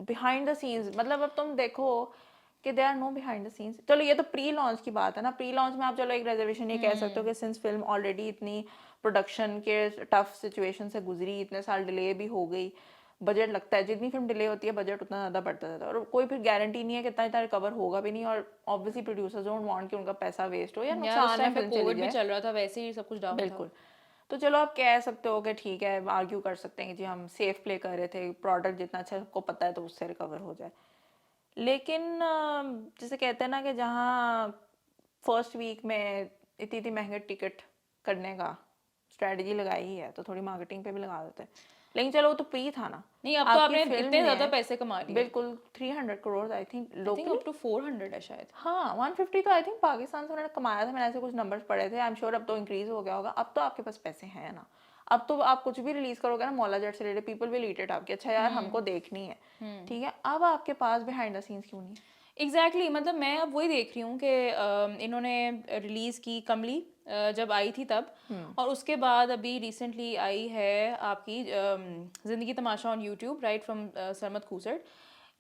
बिहाइंड द सीन्स। मतलब अब तुम देखो कि they are no behind the scenes. चलो ये तो प्री लॉन्च की बात है ना, प्री लॉन्च में आप चलो एक रिजर्वेशन ये कह सकते हो कि सिंस फिल्म ऑलरेडी इतनी प्रोडक्शन के टफ सिचुएशन से गुजरी, इतने साल डिले भी हो गई, बजट लगता है जितनी फिल्म डिले होती है बजट उतना ज़्यादा बढ़ता जाता है, और कोई फिर गारंटी नहीं है कि इतना इतना रिकवर होगा भी नहीं, और ऑब्वियसली प्रोड्यूसर्स डोंट वांट कि उनका पैसा वेस्ट हो या यार उस नुकसान में टाइम पे फिल्म चली कोविड भी जाए। चल रहा था, वैसे ही सब कुछ डाउन था। बिल्कुल। तो चलो आप कह सकते हो कि ठीक है, आर्ग्यू कर सकते हैं कि जी हम सेफ प्ले कर रहे थे, प्रोडक्ट जितना अच्छा सबको पता है तो उससे रिकवर हो जाए, लेकिन जैसे कहते हैं ना कि जहाँ फर्स्ट वीक में इतनी इतनी महंगे टिकट करने का स्ट्रेटजी लगाई ही है तो थोड़ी मार्केटिंग पे भी लगा देते हैं, लेकिन चलो वो तो प्री था ना। नहीं अब तो आपकी आपने फिल्म इतने ज्यादा ने पैसे कमा लिए, बिल्कुल 300 crore I think I think locally, up to 400 है शायद। हाँ 150 तो आई थिंक पाकिस्तान से उन्होंने कमाया था, मैंने ऐसे कुछ नंबर्स पढ़े थे, आई एम श्योर अब तो इंक्रीज हो गया होगा, अब तो आपके पास पैसे हैं ना, अब तो आप कुछ भी रिलीज करोगे ना मौला जट से related, people will eat it आपके, अच्छा यार हमको देखनी है, ठीक है। अब आपके पास बिहाइंड द सीन्स क्यों नहीं है? एग्जैक्टली मतलब मैं अब वही देख रही हूँ कि इन्होंने रिलीज़ की कमली जब आई थी तब, और उसके बाद अभी रिसेंटली आई है आपकी Zindagi Tamasha on YouTube right from Sarmad Khoosat.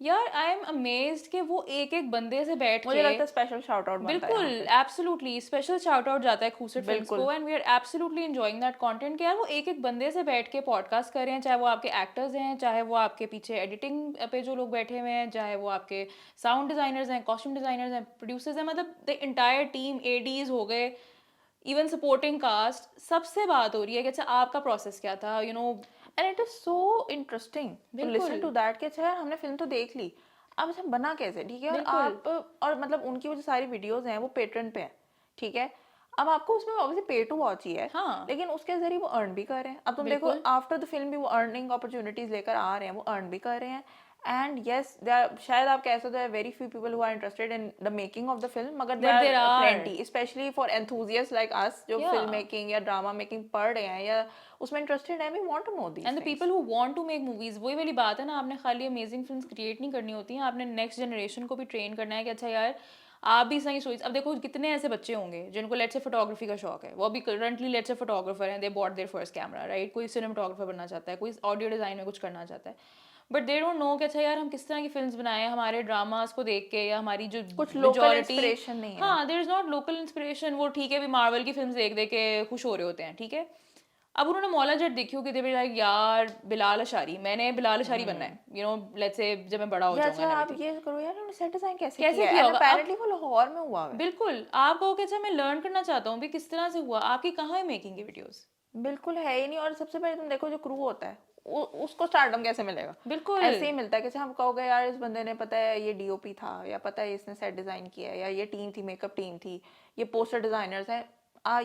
यार आई एम अमेज्ड कि वो एक बंदे से बैठ मुझे के लगता है स्पेशल शाउट आउट बनता है बिल्कुल यहाँ पे। एब्सोल्युटली स्पेशल शाउट आउट जाता है खूसट फिल्म्स बिल्कुल। को and we are absolutely enjoying that content कि यार वो एक बंदे से बैठ के पॉडकास्ट कर रहे हैं, चाहे वो आपके एक्टर्स हैं, चाहे वो आपके पीछे एडिटिंग पे जो लोग बैठे हुए हैं, चाहे वो आपके साउंड डिजाइनर्स हैं, कॉस्ट्यूम डिजाइनर्स हैं, प्रोड्यूसर्स हैं, मतलब द इंटायर टीम, एडीज हो गए, इवन सपोर्टिंग कास्ट, सबसे बात हो रही है कि अच्छा आपका प्रोसेस क्या था, and it is so interesting to listen बिल्कुल टू दैट कि अच्छा यार हमने फिल्म तो देख ली, अब अच्छा बना कैसे, ठीक है, और बिल्कुल आप और मतलब उनकी वो जो सारी वीडियोस हैं वो पेट्रन पे है, ठीक है, अब आपको उसमें ऑब्वियसली पे टू वॉच ही है, हाँ लेकिन उसके जरिए वो अर्न भी कर रहे हैं। अब तुम देखो बिल्कुल आफ्टर द फिल्म भी वो अर्निंग अपॉर्चुनिटीज लेकर आ रहे हैं, वो अर्न भी कर रहे हैं। एंड यस शायद आप कह सकते हो very few people who are interested in the making of the film, मगर they but are there are plenty specially for enthusiast like us जो या फिल्म मेकिंग या ड्रामा मेकिंग पढ़ रहे हैं या उसमें इंटरेस्टेड है, we want to know and these the things. People who want to make movies, वही वाली बात है ना, आपने खाली अमेजिंग फिल्म्स क्रिएट नहीं करनी होती हैं, आपने नेक्स्ट जनरेशन को भी ट्रेन करना है कि अच्छा यार आप भी सही सोच। अब देखो कितने ऐसे बच्चे होंगे जिनको लेट्स से फोटोग्राफी का शौक है, वो अभी करंटली लेट्स से फोटोग्राफर हैं, they bought their first camera, right, कोई सिनेमाटोग्राफर बनना चाहता है, कोई ऑडियो डिजाइन में कुछ करना चाहता है, बट दे डोंट नो कि अच्छा यार हम किस तरह की फिल्म्स बनाएं, हमारे ड्रामास को देख के या हमारी जो कुछ लोकल मेजोरिटी, इंस्पिरेशन नहीं है। हाँ there is not local inspiration. वो ठीक है भी मार्वल की फिल्म्स देख देख के खुश हो रहे होते हैं, ठीक है, अब उन्होंने मौला जट देखी होगी, दे लाइक यार बिलाल अशारी, मैंने बिलाल अशारी बनना है, लेट्स से जब मैं बड़ा हो या जाऊंगा अच्छा एंड आप एवरीथिंग, ये करो यार उन्होंने सेट डिजाइन कैसे कैसे किया है, किया एंड होगा अब, अपेरेंटली वो लाहौर में हुआ है। बिल्कुल आप कहो कि अच्छा मैं लर्न करना चाहता हूँ भी किस तरह से हुआ, आपकी कहाँ है मेकिंग की वीडियोस, बिल्कुल है ही नहीं। और सबसे पहले तुम देखो जो क्रू होता है उसको स्टारडम कैसे मिलेगा, बिल्कुल ऐसे ही मिलता है कि हम कहोगे यार इस बंदे ने पता है ये डीओपी था, या पता है इसने सेट डिजाइन किया है, या ये टीम थी, मेकअप टीम थी, ये पोस्टर डिजाइनर्स हैं,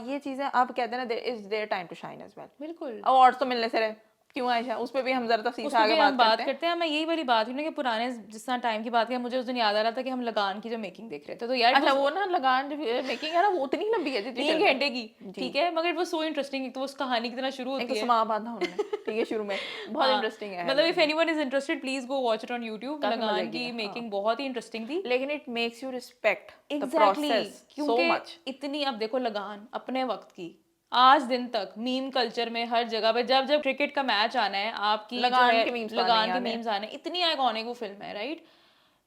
ये चीजें आप कहते हैं ना there is their time to shine as well. बिल्कुल अवार्ड्स तो मिलने से रहे, क्यों आयशा, उस पे भी हम जरा तफसील उस से पर आगे भी हम बात बात करते हैं। करते हैं। मैं यही वाली बात हुई ना कि पुराने जिस तरह टाइम की बात की, मुझे उस दिन याद आ रहा था कि हम लगान की जो मेकिंग देख रहे थे, तो यार अच्छा वो ना लगान जो मेकिंग है ना वो उतनी लंबी है जितनी 3 फिल्म है। घंटे की, जी। ठीक है, मगर वो सो इंटरेस्टिंग, तो उस कहानी की तरह शुरू एक तो होती है। समा बांधा उन्होंने, ठीक है, शुरू में बहुत हाँ, इंटरेस्टिंग है मतलब हेल्थ इफ में, anyone is interested please go watch it on YouTube, काफी मजे लगान की की है हाँ। मेकिंग बहुत ही इंटरेस्टिंग थी। लेकिन it makes you respect the exactly process so क्योंकि मच। इतनी, अब देखो लगान अपने वक्त की, आज दिन तक मीम कल्चर में हर जगह पे जब जब क्रिकेट का मैच आना है, आपकी जो लगान है के मीम्स तो आने ही लगान के आने हैं। मीम्स आने, इतनी आइकॉनिक वो फिल्म है, राइट,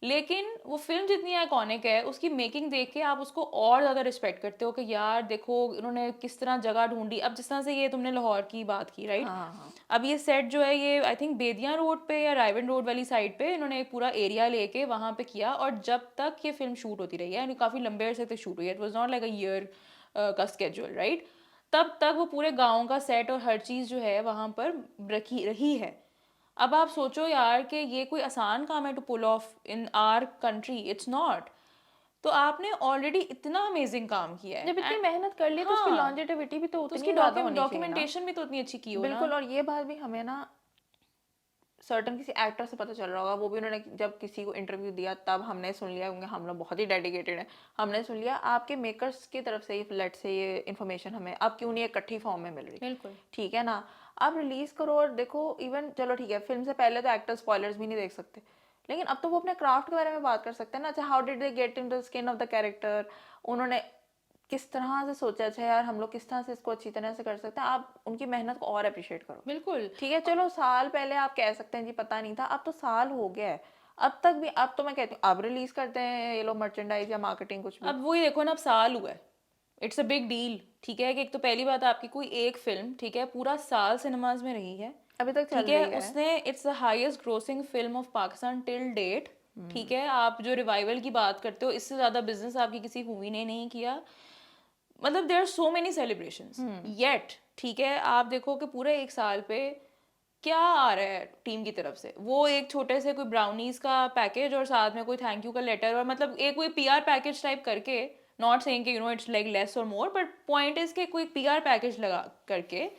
लेकिन वो फिल्म जितनी आइकॉनिक है उसकी मेकिंग देख के आप उसको और ज़्यादा रिस्पेक्ट करते हो कि यार देखो उन्होंने किस तरह जगह ढूंढी। अब जिस तरह से ये तुमने लाहौर की बात की, राइट, हाँ हाँ अब ये सेट जो है ये आई थिंक बेदिया रोड पे या रायवन रोड वाली साइड पे इन्होंने एक पूरा एरिया लेके वहाँ पे किया, और जब तक ये फिल्म शूट होती रही है, यानी काफ़ी लंबे अरसे तक शूट हुई है, it was not like a year का स्केड्यूल, राइट, तब तक वो पूरे गाँव का सेट और हर चीज़ जो है वहाँ पर रखी रही है। अब आप सोचो यार कि ये कोई आसान काम है to pull off in our country, it's not. तो आपने ऑलरेडी इतना अमेजिंग काम किया है जब इतनी मेहनत कर ली तो उसकी हाँ, लॉन्जेटिविटी भी तो तो उतनी उसकी ज्यादा होनी चाहिए ना। डॉक्यूमेंटेशन भी तो उतनी अच्छी की हो ना। बिल्कुल। और ये बात भी हमें ना सर्टन किसी एक्टर से पता चल रहा होगा, वो भी उन्होंने जब किसी को इंटरव्यू दिया तब हमने सुन लिया, क्योंकि हम लोग बहुत ही डेडिकेटेड हैं, हमने सुन लिया आपके मेकर्स की तरफ से लेट से ये इन्फॉर्मेशन हमें अब क्यों नहीं इकट्ठी फॉर्म में मिल रही, बिल्कुल ठीक है ना, आप रिलीज करो और देखो। इवन चलो ठीक है फिल्म से पहले तो एक्टर स्पॉयलर्स भी नहीं देख सकते, लेकिन अब तो वो अपने क्राफ्ट के बारे में बात कर सकते हैं ना। अच्छा how did they get in the skin of the character, उन्होंने किस तरह से सोचा, अच्छा यार हम लोग किस तरह से इसको अच्छी तरह से कर सकते हैं, आप उनकी मेहनत को और अप्रिशिएट करो। बिल्कुल ठीक है चलो साल पहले आप कह सकते हैं जी पता नहीं था, अब तो साल हो गया है, अब तक भी, अब तो मैं कहती हूँ अब रिलीज करते हैं ये लोग मर्चेंडाइज या मार्केटिंग कुछ भी। अब वही देखो ना, अब साल हुआ है, इट्स अ बिग डील, ठीक है, कि एक तो पहली बात आपकी कोई एक फिल्म, ठीक है, पूरा साल सिनेमाज में रही है, अभी तक ठीक चल है, रही है। उसने it's the highest grossing film of Pakistan till date, ठीक है, आप जो रिवाइवल की बात करते हो इससे ज़्यादा बिजनेस आपकी किसी मूवी ने नहीं किया, मतलब there are so many celebrations yet, ठीक है, आप देखो कि पूरे एक साल पे क्या आ रहा है टीम की तरफ से, वो एक छोटे से कोई ब्राउनीज का पैकेज और साथ में कोई थैंक यू का लेटर, और मतलब एक कोई पीआर पैकेज टाइप करके, नॉट सेइंग कि इट्स लाइक लेस और मोर, बट पॉइंट इज के कोई पीआर पैकेज लगा करके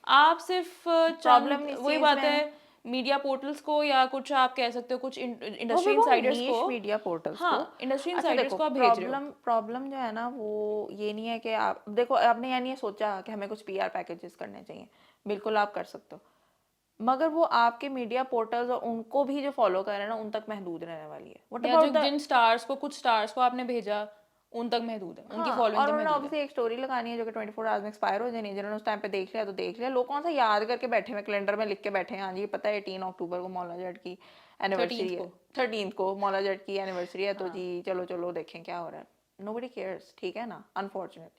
आप सिर्फ प्रॉब्लम चंद, इस वही चीज बात में है, मीडिया पोर्टल्स को या कुछ आप कह सकते हो कुछ वो भी इंडस्ट्री बहुत इनसाइडर्स नीश को, मीडिया पोर्टल्स को। हाँ इंडस्ट्री अच्छा इनसाइडर्स देखो को आप भेज रहे हो। प्रॉब्लम जो है ना वो ये नहीं है कि आप देखो आपने यानी ये सोचा कि हमें कुछ पीआर पैकेजेस करने चाहिए, बिल्कुल आप कर सकते हो, मगर वो आपके मीडिया पोर्टल्स और उनको भी जो फॉलो कर रहे हैं ना उन तक महदूद रहने वाली है। व्हाट या जो अबाउट द जिन स्टार्स को, कुछ स्टार्स को आपने भेजा, उन तक महदूद है, उनकी हाँ, फॉलोइंग और तक उन्होंने महदूद है। ऑब्वियसली एक स्टोरी लगानी है जो कि 24 आवर्स में एक्सपायर हो जानी है। जिन्होंने उस टाइम पे देख लिया तो देख लिया। लोग कौन सा याद करके बैठे हुए, कैलेंडर में लिख के बैठे हैं, हाँ जी पता है 18 अक्टूबर को मौला जट की 13th एनिवर्सरी है, को। 13 को मौला जट की एनिवर्सरी है, तो हाँ। जी चलो चलो देखें क्या हो रहा है। नोबडी केयर्स, ठीक है ना, अनफॉर्चुनेट।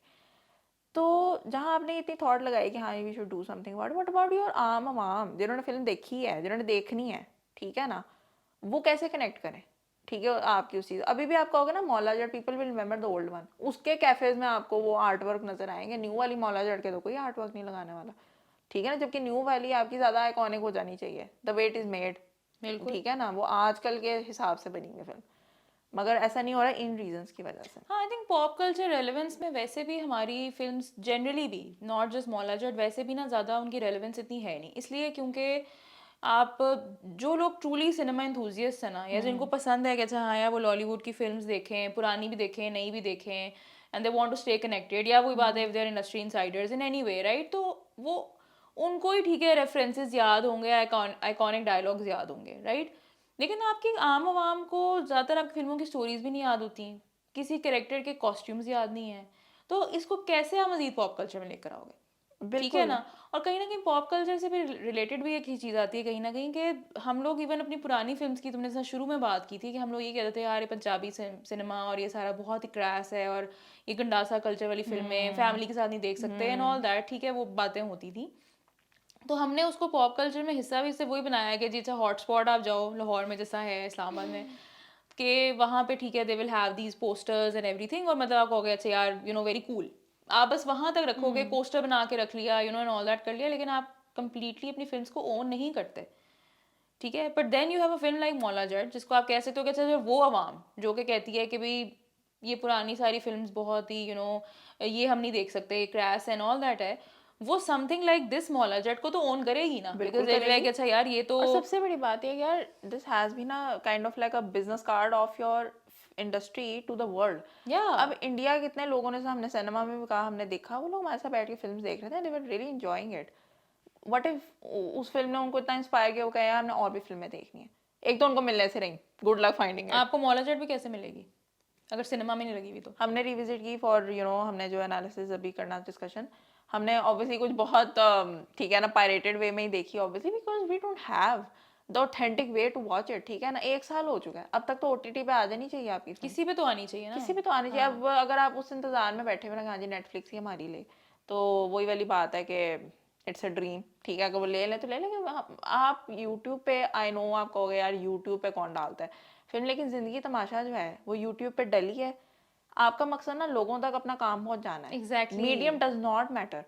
तो जहाँ आपने इतनी थॉट लगाई कि हाँ we should do something about, what about your आम अवाम जिन्होंने फिल्म देखी है, जिन्होंने देखनी है, ठीक है ना, वो कैसे कनेक्ट करें? ठीक है, आपकी उस चीज़ अभी भी आप कहोगे ना Maula Jatt people will remember the old one, उसके कैफेज में आपको वो आर्ट वर्क नजर आएंगे। न्यू वाली मौला जट के तो कोई आर्ट वर्क नहीं लगाने वाला, ठीक है ना, जबकि न्यू वाली आपकी ज़्यादा आइकॉनिक हो जानी चाहिए, the way it is made, बिल्कुल। ठीक है ना, वो आजकल के हिसाब से बनी हुई फिल्म। मगर ऐसा नहीं हो रहा इन रीजंस की वजह से। हाँ, I think pop culture relevance में वैसे भी हमारी फिल्म्स जनरली भी, नॉट जस्ट मौला जट, वैसे भी ना ज़्यादा उनकी रेलेवेंस इतनी है नहीं, इसलिए क्योंकि आप जो लोग ट्रूली सिनेमा एंथुजियस्ट है ना, या जिनको पसंद है कि अच्छा हाँ यार वो लॉलीवुड की फिल्म्स देखें, पुरानी भी देखें, नई भी देखें, and they want to stay connected, या वही बात है if their industry insiders in any way, right, तो वो उनको ही ठीक है रेफरेंसेस याद होंगे, आइकॉनिक डायलॉग्स याद होंगे, राइट। लेकिन आपकी आम आवाम को ज़्यादातर आपकी फिल्मों की स्टोरीज भी नहीं याद होती, किसी कैरेक्टर के कॉस्ट्यूम्स याद नहीं है, तो इसको कैसे आप मजीद पॉप कल्चर में लेकर आओगे? ठीक है बिल्कुल। ना। और कहीं ना कहीं पॉप कल्चर से भी रिलेटेड भी एक ही चीज़ आती है कहीं ना कहीं, कि हम लोग इवन अपनी पुरानी फिल्म्स की, तुमने जैसा शुरू में बात की थी कि हम लोग ये कहते थे यार ये पंजाबी सिनेमा और ये सारा बहुत ही क्रैश है, और ये गंडासा कल्चर वाली फिल्में फैमिली के साथ नहीं देख सकते एंड ऑल दैट, ठीक है, वो बातें होती थी। तो हमने उसको पॉप कल्चर में हिस्सा भी इससे वही बनाया है कि जी अच्छा हॉटस्पॉट आप जाओ लाहौर में जैसा है इस्लामाबाद में, कि वहाँ पे ठीक है they will have these posters and everything, और मतलब आप कहोगे अच्छा यार यू नो वेरी कूल, आप बस वहाँ तक रखोगे, पोस्टर बना के रख लिया you know and all that कर लिया, लेकिन आप कंप्लीटली अपनी फिल्म्स को ओन नहीं करते, ठीक है। But then you have a film like Maula Jatt, जिसको आप कह सकते हो कि अच्छा वो अवाम जो कि कहती है कि भाई ये पुरानी सारी फिल्म्स बहुत ही यू नो ये हम नहीं देख सकते, क्रैश एंड ऑल दैट है, वो something like this Maula Jatt को तो ओन करेगी ना, बिल्कुल बिकॉज करेगी। लाइक अच्छा यार ये तो और सबसे बड़ी बात है यार, this has been a kind of like a business card of your industry to the world. या अब इंडिया के कितने लोगों ने, हमने सिनेमा में भी कहा, हमने देखा, वो लोग हमारे साथ बैठ के फिल्म देख रहे थे, they were really enjoying it. What if उस फिल्म ने उनको इतना इंस्पायर किया, वो कहा यार हमने और भी फिल्में देखनी है, एक तो उनको मिलने से रही, गुड लक फाइंडिंग इट। आपको मौला जट भी कैसे मिलेगी अगर सिनेमा में नहीं लगी हुई तो? हमने रिविजिट की फॉर हमने जो एनालिसिस अभी करना डिस्कशन, हमने ऑब्वियसली कुछ बहुत ठीक है ना पायरेटेड वे में ही देखी obviously, because we don't have the authentic way to watch it, ठीक है ना। 1 साल हो चुका है, अब तक तो ओटीटी पे आ जानी चाहिए आपकी फिल्म, किसी पे तो आनी चाहिए ना। किसी भी तो आनी चाहिए। अब अगर आप उस इंतजार में बैठे हुए ना, हाँ जी नेटफ्लिक्स ही हमारी ले, तो वही वाली बात है कि इट्स अ ड्रीम, ठीक है, अगर वो ले लें तो ले लेंगे। आप यूट्यूब पे, आई नो आप कहोगे यार यूट्यूब पे कौन डालता है फिल्म, लेकिन जिंदगी तमाशा जो है वो यूट्यूब पे डली है। आपका मकसद ना लोगों तक अपना काम पहुंच जाना है, exactly. Medium does not matter.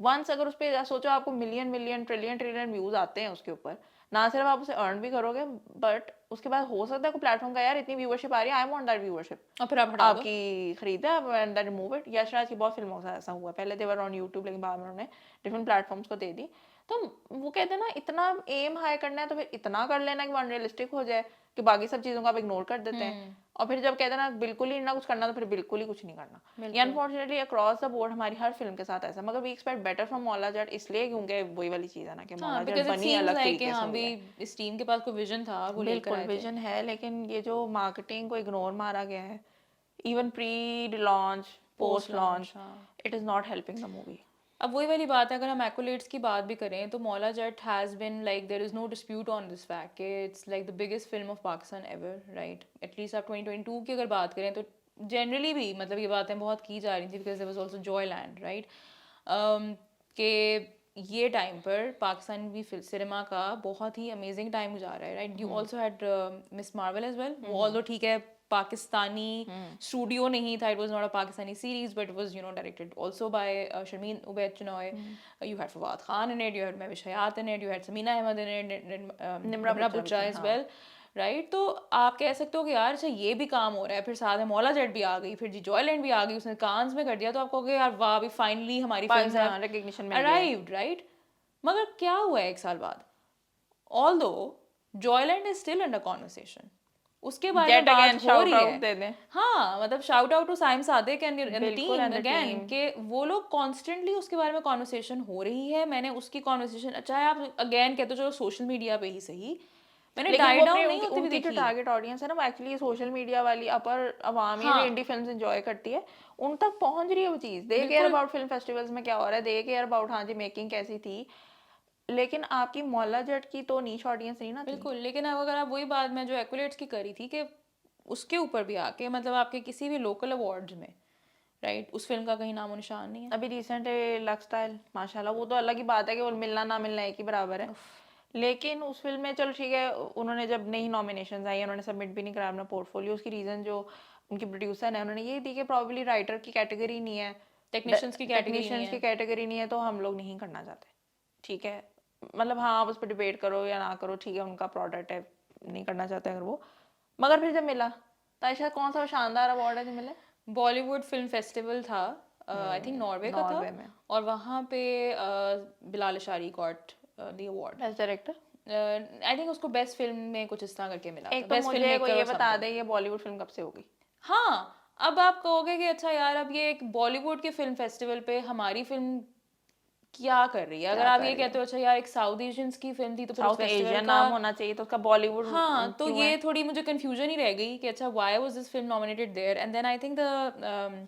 Once अगर उस पर सोचो आपको million million trillion trillion views आते हैं उसके ऊपर, ना सिर्फ आप उसे अर्न भी करोगे, बट उसके बाद हो सकता है कोई प्लेटफॉर्म का यार इतनी व्यूअरशिप आ रही है, आई वांट दैट व्यूअरशिप, और फिर आप हटा दो। आपकी खरीद है and that remove it. Yash Raj की बहुत फिल्मों से ऐसा हुआ, पहले देवर ऑन यूट्यूब लेकिन बाद में उन्होंने डिफरेंट प्लेटफॉर्म्स को दे दी। तो वो कहते हैं ना इतना एम हाई करना है तो फिर इतना कर लेना कि वो अनरियलिस्टिक हो जाए, कि बाकी सब चीज़ों को आप इग्नोर कर देते हैं। और फिर जब कहते हैं ना बिल्कुल ही ना कुछ करना, तो फिर बिल्कुल ही कुछ नहीं करना। ये अनफॉर्चुनेटली अक्रॉस द बोर्ड हमारी हर फिल्म के साथ ऐसा, मगर we expect better from Maula Jatt, इसलिए क्योंकि वही वाली चीज़ है ना कि मौला हाँ, जट बिकॉज इट बनी सीम्स अलग लाइक कि तरीके से हाँ हुई भी है। इस टीम के पास कोई विजन था, वो लेकर बिल्कुल आए थे। विजन है, लेकिन ये जो मार्केटिंग को इग्नोर मारा गया है, even pre launch post post launch, launch, हाँ। It is not helping the movie. अब वही वाली बात है, अगर हम एक्कोलेट्स की बात भी करें तो Maula Jatt has been like there is no dispute on this fact कि it's like the biggest film of Pakistan ever, right. At least आप 2022 की अगर बात करें तो जनरली भी मतलब ये बातें बहुत की जा रही थी, because there was also Joyland, right, कि ये टाइम पर पाकिस्तानी सिनेमा का बहुत ही अमेजिंग टाइम जा रहा है, right. You also had Ms Marvel as well, वो ऑल्दो ठीक है पाकिस्तानी स्टूडियो नहीं था, it was not a Pakistani series, but was you know directed also by Sharmeen Obaid Chinoy, you had Fawad Khan in it, you had Mahwish Hayat in it, you had Samina Ahmad in it, Nimra Bucha as well, right. तो आप कह सकते हो कि यार अच्छा ये भी काम हो रहा है, फिर साथ में मौला जट भी आ गई, फिर जी जॉयलैंड भी आ गई, उसने कांस में कर दिया, तो आप कहोगे यार वाह अभी फाइनली हमारी फिल्म्स हैं रिकग्निशन मिल गया। Arrived, right. मगर क्या हुआ है 1 साल बाद, although Joyland is still under conversation, उसके बारे में Yet again, बात हो shout रही out है। दे दें। हाँ, मतलब shout out to Saim Sadiq and the बिल्कुल, team and the again, team. कि वो लोग कॉन्स्टेंटली उसके बारे में कॉन्वर्सेशन हो रही है। मैंने उसकी कॉन्वर्सेशन, चाहे आप अगेन कहते हो चलो सोशल मीडिया पे ही सही, मैंने लेकिन डाई वो डाउन अपनी नहीं होती हुई उनकी जो देखी। टारगेट ऑडियंस है ना, वो एक्चुअली सोशल मीडिया वाली अपर अवाम या जो हाँ इंडी फिल्म्स एंजॉय करती है, उन तक पहुंच रही है वो चीज़। दे केयर बिल्कुल अबाउट फिल्म फेस्टिवल्स में क्या हो रहा है, दे केयर अबाउट हाँ जी मेकिंग कैसी थी। लेकिन आपकी मौला जट की तो नीश ऑडियंस नहीं ना थी। बिल्कुल, लेकिन अब अगर आप वही बात मैं जो एक्यूलेट्स की करी थी कि उसके ऊपर भी आके मतलब आपके किसी भी लोकल अवार्ड्स में, राइट, उस फिल्म का कहीं नामो निशान नहीं है। अभी रिसेंट लक्स स्टाइल माशाल्लाह, वो तो अलग ही बात है कि वो मिलना ना मिलना एक ही बराबर है। लेकिन उस फिल्म में चलो ठीक है, उन्होंने जब नई नॉमिनेशंस आई, उन्होंने सबमिट भी नहीं कराया अपना पोर्टफोलियो। उसकी रीज़न जो उनकी प्रोड्यूसर है उन्होंने ये दी कि प्रॉब्ली राइटर की कैटेगरी नहीं है, टेक्नीशियंस की कैटेगरी नहीं टेक्नीशियंस की है। कैटेगरी नहीं है, तो हम लोग नहीं करना चाहते। ठीक है, मतलब हाँ आप उस पर डिबेट करो या ना करो, ठीक है उनका प्रोडक्ट है, नहीं करना चाहते अगर वो। मगर फिर जब मिला तो ऐसा कौन सा शानदार अवार्ड है जो मिले? बॉलीवुड फिल्म फेस्टिवल था, आई थिंक नॉर्वे का था, नॉर्वे में और वहाँ पे Bilal Ashari got the award. Best director. I think उसको बेस्ट फिल्म में कुछ इस तरह करके मिला था, एक तो बेस्ट फिल्म मुझे कोई मेकर ये और बता समथिंग। दे ये बॉलीवुड फिल्म कब से होगी? हाँ, अब आप कहोगे कि अच्छा यार अब ये एक बॉलीवुड के फिल्म फेस्टिवल पे हमारी फिल्म क्या कर रही है। अगर क्या आप कर ये रही कहते है? हो अच्छा यार एक साउथ एशियंस की फिल्म थी तो फिर उस साउथ फेस्टिवल एशियन का, नाम होना चाहिए तो उसका बॉलीवुड हाँ, तो क्यों है? ये थोड़ी मुझे कंफ्यूजन ही रह गई कि अच्छा why was this film nominated there. And then I think the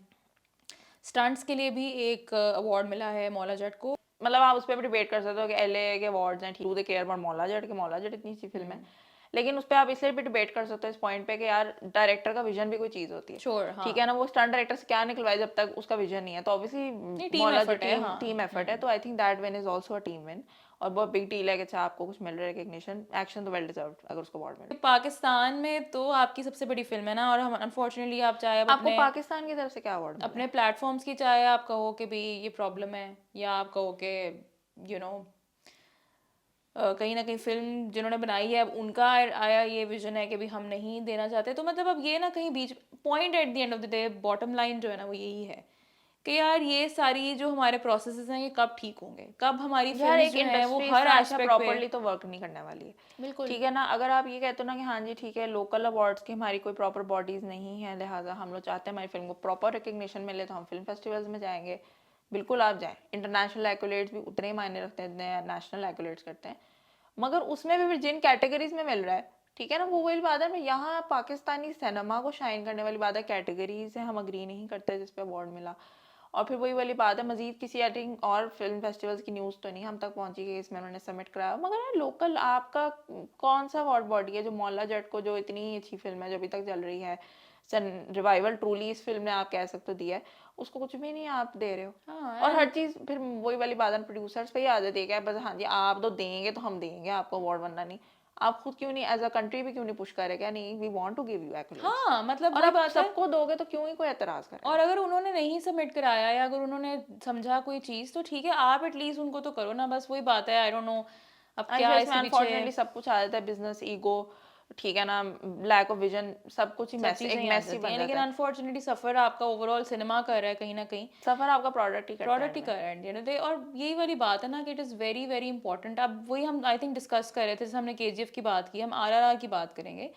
stunts के लिए भी एक अवार्ड मिला है मौला जट को। मतलब आप उस पर भी डिबेट कर सकते हो कि एलए के अवार्ड्स हैं, ठीक है केयर अबाउट मौला जट के, मौला जट इतनी सी फिल्म है। लेकिन उस पर आप इसलिए भी डिबेट कर सकते हो इस पॉइंट पे कि यार डायरेक्टर का विजन भी कोई चीज़ होती है। श्योर, ठीक हाँ, है ना, वो स्टंट डायरेक्टर से क्या निकलवाए जब तक उसका विजन नहीं है, तो ऑब्वियसली नहीं टीम मौला जो एफर्ट है, टीम हाँ। टीम एफर्ट है, तो I think that win is also a team win. और बहुत बिग डील है कि अच्छा आपको कुछ मिल रहा है रिकग्निशन, एक्शन तो वेल डिजर्व्ड अगर उसको अवार्ड मिले। पाकिस्तान में तो आपकी सबसे बड़ी फिल्म है ना, और हम अनफॉर्चुनेटली आप चाहे अब आपको अपने पाकिस्तान की तरफ से क्या अवार्ड मिला अपने है? प्लेटफॉर्म्स की चाहे आप कहो कि भाई ये प्रॉब्लम है, या आप कहो कि यू नो कहीं ना कहीं फिल्म जिन्होंने बनाई है अब उनका आया ये विजन है कि भी हम नहीं देना चाहते, तो मतलब अब ये ना कहीं बीच point at the end of the day bottom line जो है ना वो यही है कि यार ये सारी जो हमारे प्रोसेसेस हैं ये कब ठीक होंगे, कब हमारी यार फिल्म्स एक जो हैं वो इंडस्ट्री इस हर तरह से एस्पेक्ट पे। प्रॉपरली तो वर्क नहीं करने वाली है। बिल्कुल। ठीक है ना, अगर आप ये कहते हो ना कि हाँ जी ठीक है लोकल अवार्ड्स की हमारी कोई प्रॉपर बॉडीज नहीं है, लिहाजा हम लोग चाहते हैं हमारी फिल्म को प्रॉपर रिकग्निशन मिले, तो हम फिल्म फेस्टिवल्स में जाएंगे। बिल्कुल आप जाएं, इंटरनेशनल एक्यूलेट्स भी उतने ही मायने रखते हैं नेशनल एक्यूलेट्स करते हैं। मगर उसमें भी फिर जिन कैटेगरीज में मिल रहा है, ठीक है ना, वो वही बात है। यहाँ पाकिस्तानी सिनेमा को शाइन करने वाली बात है, कैटेगरीज से हम अग्री नहीं करते जिस पे अवार्ड मिला। और फिर वही वाली बात है, मजीद किसी आई थिंक और फिल्म फेस्टिवल्स की न्यूज़ तो नहीं हम तक पहुंची कि इसमें उन्होंने सबमिट कराया, मगर यार लोकल आपका कौन सा अवार्ड बॉडी है जो मौला जट को, जो इतनी अच्छी फिल्म है जो अभी तक चल रही है, रिवाइवल ट्रूली इस फिल्म ने आप कह सकते हो दिया है, उसको कुछ भी नहीं आप दे रहे हो। हाँ और हर एंड चीज़ फिर वही वाली बात है, प्रोड्यूसर्स पे ही आ जाती है कि बस हाँ जी आप तो देंगे तो हम देंगे आपको अवार्ड, वरना नहीं। आप खुद क्यों नहीं एज अ कंट्री भी क्यों नहीं पुश करे क्या नहीं we want to give you accolades, हाँ मतलब और वही आप बात है। सबको दोगे तो क्यों ही कोई एतराज और करेगा? अगर उन्होंने नहीं सबमिट कराया या अगर उन्होंने समझा कोई चीज़ तो ठीक है, आप एटलीस्ट उनको तो करो ना, बस वही बात है। आई डोंट नो अब अच्छा क्या इसमें इसके पीछे अनफॉर्चुनेटली सब कुछ आ जाता है, बिजनेस ईगो, ठीक है ना, लैक ऑफ विजन, सब कुछ ही सब मैस चीज़ें एक ही आ मैस ही जाती बन हैं, लेकिन जाता है। अनफॉर्चुनेटली सफ़र आपका ओवरऑल सिनेमा कर रहा है कहीं ना कहीं, सफर आपका प्रोडक्ट ही करता है प्रोडक्ट एंड ही में। कर रहा है एंड दे। और यही वाली बात है ना कि it is very very important. अब वही हम आई थिंक डिस्कस कर रहे थे, जैसे हमने केजीएफ की बात की, हम आरआरआर की बात करेंगे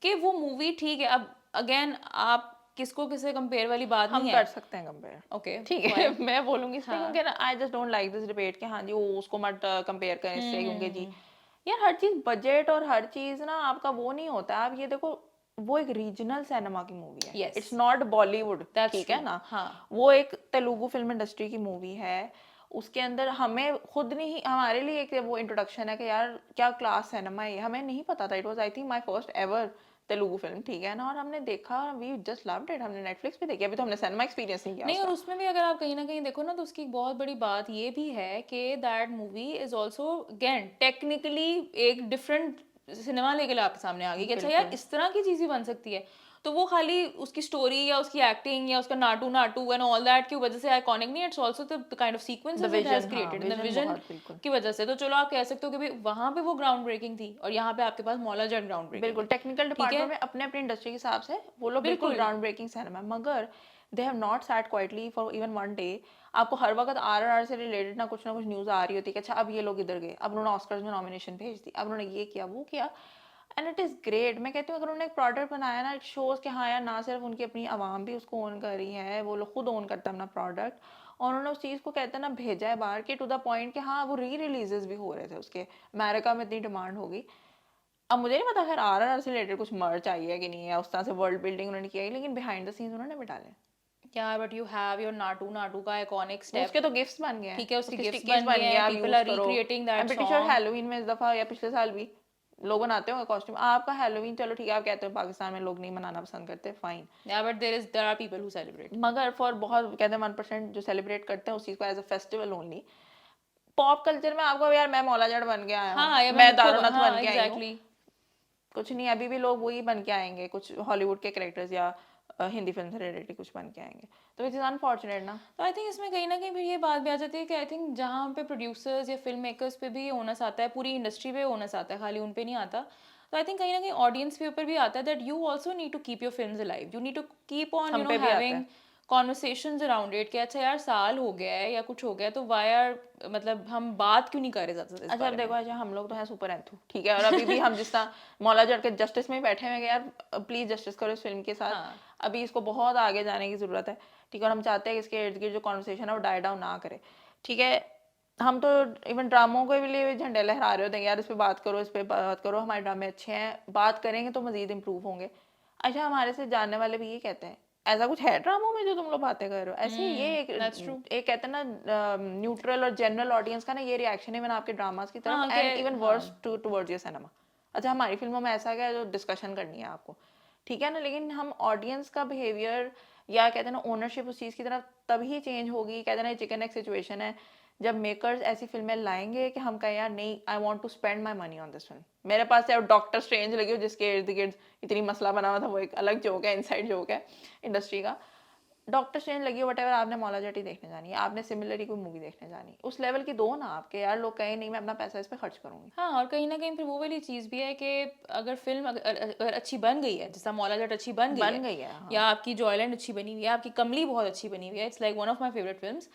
कि वो मूवी ठीक है। अब अगेन आप किसको किससे कंपेयर वाली बात हम नहीं है। कर सकते हैं कंपेयर, ओके ठीक है फाइन। मैं बोलूंगी इस पे हाँ। क्योंकि ना I just don't like this debate कि हाँ जी वो उसको मत कंपेयर करें इससे, क्योंकि जी हम्म। यार हर चीज बजट और हर चीज ना आपका वो नहीं होता है। आप ये देखो वो एक रीजनल सिनेमा की मूवी है, yes it's not Bollywood, that's ठीक ट्रू। है ना। हाँ वो एक तेलुगु फिल्म इंडस्ट्री की मूवी है, उसके अंदर हमें खुद नहीं, हमारे लिए एक वो इंट्रोडक्शन है कि यार क्या क्लास सिनेमा है ये, हमें नहीं पता था। It was I think my first ever Telugu film, ठीक है ना, और हमने देखा वी जस्ट लव्ड इट। हमने नेटफ्लिक्स पे देखी, अभी तो हमने सिनेमा एक्सपीरियंस नहीं किया नहीं, और उसका। उसमें भी अगर आप कहीं ना कहीं देखो ना तो उसकी एक बहुत बड़ी बात ये भी है कि that movie is also again technically एक डिफरेंट सिनेमा लेकर आपके सामने आ गई कि अच्छा यार बिल्कुल इस तरह की चीज़ भी बन सकती है। तो वो खाली उसकी स्टोरी या उसकी एक्टिंग या उसका Naatu Naatu and all that की वजह से आइकॉनिक नहीं, it's also the kind of the sequences it has vision, हाँ created in the vision vision बहुत बिल्कुल की वजह से। तो चलो आप कह सकते हो कि भाई वहां पे वो ग्राउंड ब्रेकिंग थी और यहाँ पे आपके पास मौला जट ग्राउंड ब्रेकिंग बिल्कुल है। टेक्निकल ठीक है, डिपार्टमेंट में अपने अपने इंडस्ट्री के हिसाब से वो लोग बिल्कुल बिल्कुल। ग्राउंड ब्रेकिंग सिनेमा है, मगर they have not sat quietly for even one day. आपको हर वक्त आरआरआर से रिलेटेड ना कुछ न्यूज़ आ रही होती है कि अच्छा अब ये लोग इधर गए, अब उन्होंने ऑस्कर्स में नॉमिनेशन भेज दी, अब उन्होंने ये किया वो किया, एंड इट इज़ ग्रेट। मैं कहती हूँ अगर उन्होंने एक प्रोडक्ट बनाया ना, इट शोज़ कि हाँ यार ना सिर्फ उनकी अपनी आवाम भी उसको ओन कर रही है, वो लोग खुद ओन करते हैं अपना प्रोडक्ट, और उन्होंने उस चीज़ को कहते हैं ना भेजा है बाहर के टू द पॉइंट कि हाँ वो री रिलीजेस भी हो रहे थे उसके, अमेरिका में इतनी डिमांड होगी। अब मुझे नहीं पता खैर आरआरआर से रिलेटेड कुछ मर्च आई है कि नहीं है, उस तरह से वर्ल्ड बिल्डिंग उन्होंने किया है, लेकिन बिहाइंड द सीन्स उन्होंने भी डाले। यार but you have your Naatu, Naatu का आइकॉनिक स्टेप, उसके तो गिफ्ट्स बन गए हैं, ठीक है, उसके गिफ्ट्स स्टिकीज बन गए हैं, आप पीपल यूज आर करो। Recreating I am that pretty sure song. Halloween में इस दफा या पिछले साल भी लोग बनाते होंगे कॉस्ट्यूम। आपका हैलोवीन चलो ठीक है, आप कहते हो पाकिस्तान में लोग नहीं मनाना पसंद करते, फाइन, या but there are people who celebrate. मगर फॉर बहुत कहते हैं 1% जो सेलिब्रेट करते हैं उस चीज़ को as a festival only. Pop culture में आपको यार मैं मौला जट बन के आया हूँ, हाँ, या मैं मुखो दारुनथ हाँ, बन के आई हूँ, एग्जैक्टली। कुछ नहीं, अभी भी लोग वही बन के आएंगे, कुछ हॉलीवुड के कैरेक्टर्स या हिंदी फिल्म से रिलेटेड कुछ बन के आएंगे, तो विच इज़ अनफॉर्चुनेट ना। तो आई थिंक इसमें कहीं ना कहीं फिर ये बात भी आ जाती है कि आई थिंक जहाँ पे प्रोड्यूसर्स या फिल्म मेकर्स पे भी ओनस आता है, पूरी इंडस्ट्री पे ओनस आता है, खाली उन पे नहीं आता। तो आई थिंक कहीं ना कहीं ऑडियंस के ऊपर भी आता है that you also need to keep your films alive, you need to keep on हम पे भी आता हैविंग है। कॉन्वर्सेशंस अराउंड इट कि अच्छा यार साल हो गया है या कुछ हो गया है, तो वाई आर मतलब हम बात क्यों नहीं कर रहे ज़्यादा इस अच्छा अब बारे देखो, में। अच्छा हम लोग तो हैं सुपर एंथू, ठीक है, और अभी भी हम जिस तरह मौला जट के जस्टिस में ही बैठे हुए हैं कि यार प्लीज जस्टिस करो इस फिल्म के साथ, हाँ, अभी इसको बहुत आगे जाने की जरूरत है, ठीक है, और हम चाहते हैं कि इसके इर्द गिर्द जो कॉन्वर्सेशन है वो डाई डाउन ना करे, ठीक है। हम तो इवन ड्रामों के लिए झंडे लहरा रहे होते हैं यार इस पे बात करो, इस पे बात करो, हमारे ड्रामे अच्छे हैं, बात करेंगे तो मजीद इम्प्रूव होंगे। अच्छा हमारे से जानने वाले भी ये कहते हैं ऐसा कुछ है ड्रामों में जो तुम लोग बातें कर रहे हो, ऐसे ही ये दैट्स ट्रू। एक कहते हैं ना न्यूट्रल और जनरल ऑडियंस का ना ये रिएक्शन है मैंने आपके ड्रामास की हाँ तरफ, कि एंड इवन हाँ, वर्स टुवर्ड्स योर सिनेमा। अच्छा हमारी फिल्मों में ऐसा क्या है जो डिस्कशन करनी है आपको, ठीक है ना, लेकिन हम ऑडियंस का बिहेवियर या कहते हैं ना ओनरशिप उस चीज़ की तरफ तभी चेंज होगी, कहते हैं ना चिकन एग सिचुएशन है, जब मेकर्स ऐसी फिल्में लाएंगे कि हम कहें यार नहीं I want to spend my money on this film. मेरे पास यार डॉक्टर स्ट्रेंज लगी हो जिसके इर्द गिर्द इतनी मसला बना हुआ था, वो एक अलग जोक है, इनसाइड जोक है इंडस्ट्री का। डॉक्टर स्ट्रेंज लगी हो वटेवर, आपने मौला जटी देखने जानी है, आपने सिमिलरली कोई मूवी देखने जानी, उस लेवल की दो ना आपके यार लोग कहें नहीं मैं अपना पैसा इस पर खर्च करूंगी। हाँ, और कहीं न कहीं फिर वो वाली चीज़ भी है कि अगर फ़िल्म अगर अच्छी बन गई है, जैसा मौला जट अच्छी बन गई बन है, गई है हाँ। या आपकी जॉयलैंड अच्छी बनी हुई है, आपकी कमली बहुत अच्छी बनी हुई है, it's like one of my favourite films,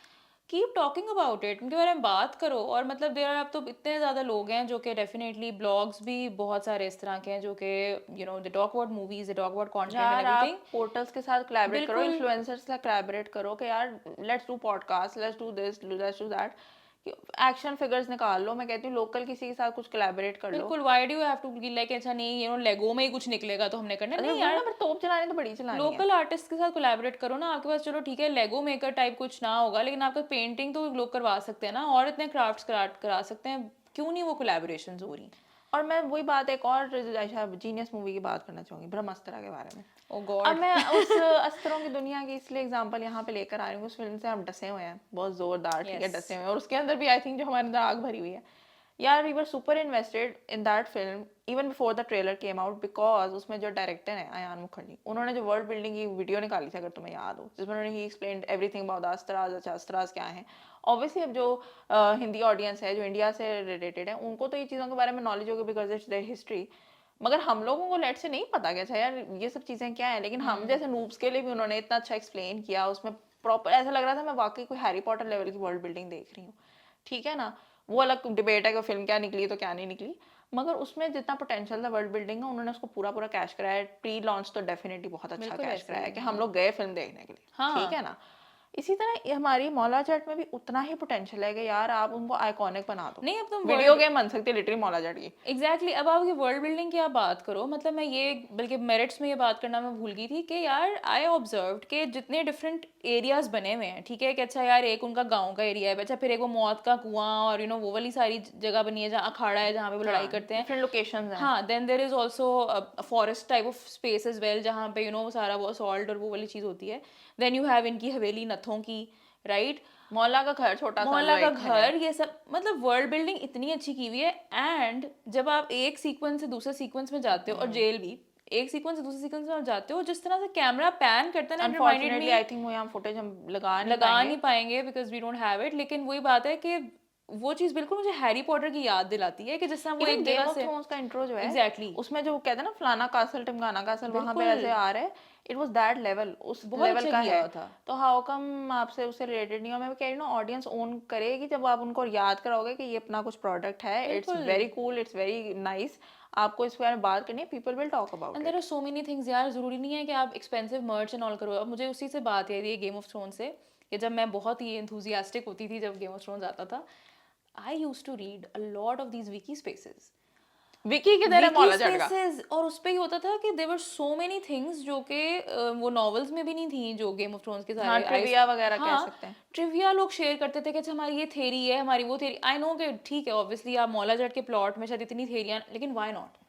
keep talking about it, उनके बारे में बात करो। और मतलब देयर आर अब तो इतने ज़्यादा लोग हैं जो कि डेफ़िनेटली ब्लॉग्स भी बहुत सारे इस तरह के हैं जो कि they talk about movies, they talk about content and यार एवरीथिंग। आप पोर्टल्स के साथ कोलैबोरेट करो, बिल्कुल, इन्फ्लुएंसर्स के साथ कोलैबोरेट करो कि यार let's do podcast, let's do this, let's do that, action figures निकाल लो, मैं कहती हूँ लोकल किसी के साथ कुछ कोलैबोरेट कर लो। बिल्कुल, why do you have to be like अच्छा नहीं लेगो में ही कुछ निकलेगा तो हमने करना है? अरे नहीं वो ना यार, पर तोप चलानी तो बड़ी चलानी है। लोकल आर्टिस्ट के साथ कोलैबोरेट करो ना। आपके पास चलो ठीक है लेगो मेकर टाइप कुछ ना होगा, लेकिन आपका पेंटिंग तो लोग करवा सकते हैं ना, और इतने क्राफ्ट्स करा सकते हैं, क्यों नहीं वो कोलैबोरेशंस हो रही। और मैं वही बात एक और जीनियस मूवी की बात करना चाहूंगी, ब्रह्मास्त्र के बारे में। ओ अब गॉड। मैं उस अस्त्रों की दुनिया की इसलिए एग्जांपल यहाँ पे लेकर आ रही हूँ, उस फिल्म से हम डसे हुए हैं बहुत जोरदार, ठीक है, यस, डसे हुए हैं, और उसके अंदर भी आई थिंक जो हमारे अंदर आग भरी हुई है यार, we were super invested in that film even before the trailer came out, because उसमें जो डायरेक्टर है अयान मुखर्जी, उन्होंने जो वर्ल्ड बिल्डिंग की वीडियो निकाली थी अगर तुम्हें याद हो, जिसमें उन्होंने ही explained everything about the astras, अच्छा अस्त्रास क्या है। ऑब्वियसली अब जो हिंदी ऑडियंस है जो इंडिया से रिलेटेड है उनको तो ये चीज़ों के बारे में नॉलेज होगी बिकॉज इट्स देयर हिस्ट्री, मगर हम लोगों को लेट से नहीं पता क्या था यार ये सब चीज़ें क्या है, लेकिन हम जैसे नूब्स के लिए भी उन्होंने इतना अच्छा एक्सप्लेन किया, उसमें प्रॉपर ऐसा लग रहा था मैं वाकई कोई हैरी पॉटर लेवल की वर्ल्ड बिल्डिंग देख रही हूँ, ठीक है ना। वो अलग डिबेट है कि फिल्म क्या निकली तो क्या नहीं निकली, मगर उसमें जितना पोटेंशियल था वर्ल्ड बिल्डिंग का उन्होंने उसको पूरा पूरा कैश कराया, प्री लॉन्च तो डेफिनेटली बहुत अच्छा बिल्कुल कैश ऐसे कराया ही कि हम हाँ। लोग गए फिल्म देखने के लिए, ठीक हाँ, है ना। इसी तरह ये हमारी मौला जट में भी उतना ही पोटेंशियल है कि यार आप उनको आइकॉनिक बना दो, नहीं अब तुम वीडियो वर्ल्ड गेम बन सकती है लिटरली मौला जट की। एग्जैक्टली अब आप ये वर्ल्ड बिल्डिंग की आप बात करो, मतलब मैं ये बल्कि मेरिट्स में ये बात करना मैं भूल गई थी कि यार आई ऑब्जर्व्ड कि जितने डिफरेंट एरियाज बने हुए हैं, ठीक है, कि अच्छा यार एक उनका गांव का एरिया है, अच्छा फिर एक वो मौत का कुआं और वो वाली सारी जगह बनी है जहाँ अखाड़ा है जहाँ पे वो लड़ाई हाँ करते हैं। डिफरेंट लोकेशंस हैं। हाँ, then there is also forest type of space as well जहाँ पे सारा वो सॉल्ट और वो वाली चीज़ होती है। देन यू हैव इनकी हवेली नथों की, राइट, मौला का घर छोटा सा जो मोहल्ला का एक है। घर, ये सब मतलब वर्ल्ड बिल्डिंग इतनी अच्छी की हुई है। एंड जब आप एक सीक्वेंस से दूसरे सीक्वेंस में जाते हो, और जेल भी एक सीक्वेंस से दूसरे सीक्वेंस में आप जाते हो, जिस तरह से कैमरा पैन करता है ना, it reminded unfortunately me, I think वो यहाँ फुटेज हम लगा पाएंगे। नहीं पाएंगे because we don't have it, लेकिन वही बात है कि वो चीज़ बिल्कुल मुझे हैरी पॉटर की याद दिलाती है कि जिस तरह वो इवन एक गेम जगह ऑफ से थ्रोन्स का इंट्रो जो है एग्जैक्टली उसमें जो कहते हैं ना फलाना कासल टिमकाना कासल वहां पे बिल्कुल ऐसे आ रहा है, इट वाज दैट लेवल, उस बहुत लेवल अच्छा का किया है। हुआ था। तो हाउ कम आपसे उससे रिलेटेड नहीं हो, मैं कह रही हूँ ऑडियंस ओन करेगी जब आप उनको याद कराओगे कि ये अपना कुछ प्रोडक्ट है, इट्स बिल्कुल। Very cool, it's very nice, आपको इस बारे में बात करनी है, people will talk about and there it. Are so many things यार, ज़रूरी नहीं है कि आप एक्सपेंसिव मर्च एंड ऑल करो। अब मुझे उसी से बात याद है गेम ऑफ थ्रोन्स से, कि जब मैं बहुत ही एंथुजियास्टिक होती थी जब गेम ऑफ थ्रोन्स आता था, I used to read a lot of these wiki spaces. Wiki किधर है Wiki मौला जट का? Spaces, और उस पे ही होता था कि there were so many things जो कि वो नॉवेल्स में भी नहीं थी, जो गेम ऑफ थ्रोन्स के हाँ, सारे ट्रिविया वगैरह कह हाँ, सकते हैं। ट्रिविया लोग शेयर करते थे कि अच्छा हमारी ये थ्योरी है, हमारी वो थ्योरी। आई नो कि ठीक है, ऑब्वियसली आप मौला जट के प्लॉट में शायद इतनी थ्योरियां, लेकिन व्हाई नॉट?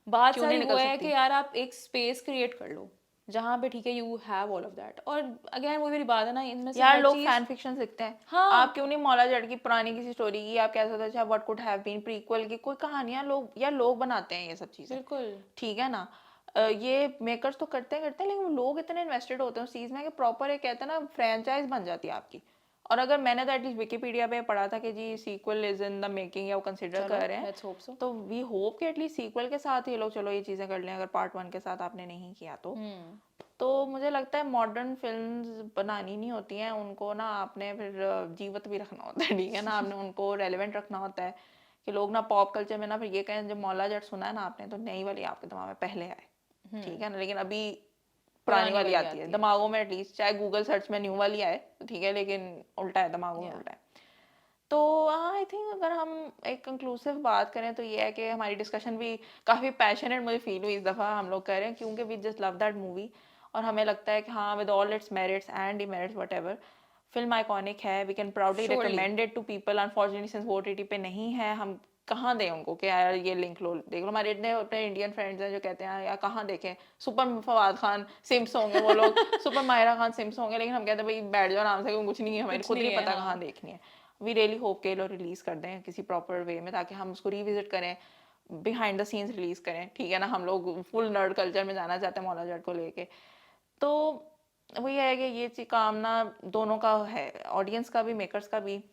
बात क्यों नहीं सारी वो निकल है सकती? कि यार आप एक स्पेस क्रिएट कर लो जहाँ पे ठीक है you have all of that. और अगेन वो मेरी बात है ना, इनमें से यार हर लोग चीज। फैन फिक्शन लिखते हैं। हाँ, आप क्यों नहीं मौला जट की पुरानी किसी स्टोरी की, आप कह सकते हो अच्छा what could have been, prequel की कोई कहानियां लोग, यार लोग बनाते हैं ये सब चीजें, बिल्कुल। ठीक है ना। ये मेकर्स तो करते हैं लेकिन वो लोग इतने इन्वेस्टेड होते हैं उस चीज में कि प्रॉपर एक कहते हैं ना फ्रेंचाइज बन जाती है आपकी। और अगर मैंने तो एटलीस्ट विकिपीडिया पे पढ़ा था कि जी sequel is in the making या वो कंसिडर चलो कर रहे हैं, लेट्स होप सो। तो वी होप कि एटलीस्ट सीक्वल के साथ ये लोग चलो ये चीजें कर लें, अगर पार्ट 1 के साथ आपने नहीं किया तो। तो मुझे लगता है मॉडर्न फिल्म्स बनानी नहीं होती हैं, उनको ना आपने फिर जीवत भी रखना होता है, ठीक है ना, आपने उनको रेलेवेंट रखना होता है कि लोग ना पॉप कल्चर में ना फिर ये कहें जब मौला जट सुना है ना आपने तो नई वाली आपके दिमाग में पहले आए, ठीक है ना, लेकिन अभी पुरानी पुरानी वाली वाली आती है आती है। दिमागों में, एटलीस्ट चाहे गूगल सर्च में न्यू वाली आए तो ठीक है, लेकिन उल्टा है दिमागों में, Yeah. उल्टा है। तो हाँ आई थिंक अगर हम एक कंक्लूसिव बात करें तो ये है कि हमारी डिस्कशन भी काफ़ी पैशनेट मुझे फील हुई इस दफ़ा हम लोग कर रहे हैं, क्योंकि we just love that movie. और हमें लगता है कि हाँ with all its merits and demerits whatever, film iconic है, we can proudly Surely. Recommend it to people. Unfortunately since वो OTT पे नहीं है, हम कहाँ दें उनको कि यार ये लिंक लो देख लो। हमारे इतने अपने इंडियन फ्रेंड्स हैं जो कहते हैं यार कहाँ देखें, सुपर फवाद खान सिम्स होंगे वो लोग, सुपर माहिरा खान सिम्स होंगे, लेकिन हम कहते हैं भाई बैठ जाओ आराम से, क्योंकि कुछ नहीं है, हमें कुछ खुद नहीं नहीं है, पता हाँ। कहाँ देखनी है। वी रियली होप के लोग रिलीज कर दें किसी प्रॉपर वे में, ताकि हम उसको रिविजिट करें, बिहाइंड द सीन्स रिलीज करें, ठीक है ना। हम लोग फुल नर्ड कल्चर में जाना चाहते हैं मौला जट को लेके। तो वही है कि ये चीज काम ना दोनों का है, ऑडियंस का भी मेकर्स का भी,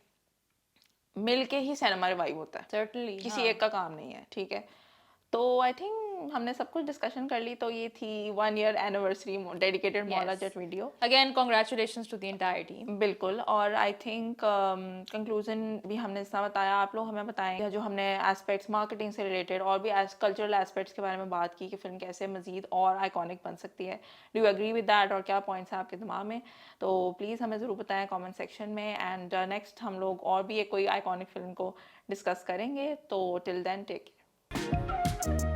मिलके ही सिनेमा रिवाइव होता है, Certainly, किसी हाँ। एक का काम नहीं है, ठीक है। तो आई थिंक हमने सब कुछ डिस्कशन कर ली, तो ये थी 1 year anniversary dedicated Maula Yes. Jatt video. Again, congratulations to the entire team. बिल्कुल। और आई थिंक कंक्लूजन भी हमने जैसा बताया, आप लोग हमें बताएं जो हमने एस्पेक्ट्स मार्केटिंग से रिलेटेड और भी कल्चरल एस्पेक्ट्स के बारे में बात की कि फिल्म कैसे मजीद और आइकॉनिक बन सकती है। Do you agree with that, और क्या पॉइंट्स हैं आपके दिमाग में, तो प्लीज़ हमें ज़रूर बताएं कमेंट सेक्शन में। एंड नेक्स्ट हम लोग और भी एक कोई आइकॉनिक फिल्म को डिस्कस करेंगे, तो टिल देन टेक केयर।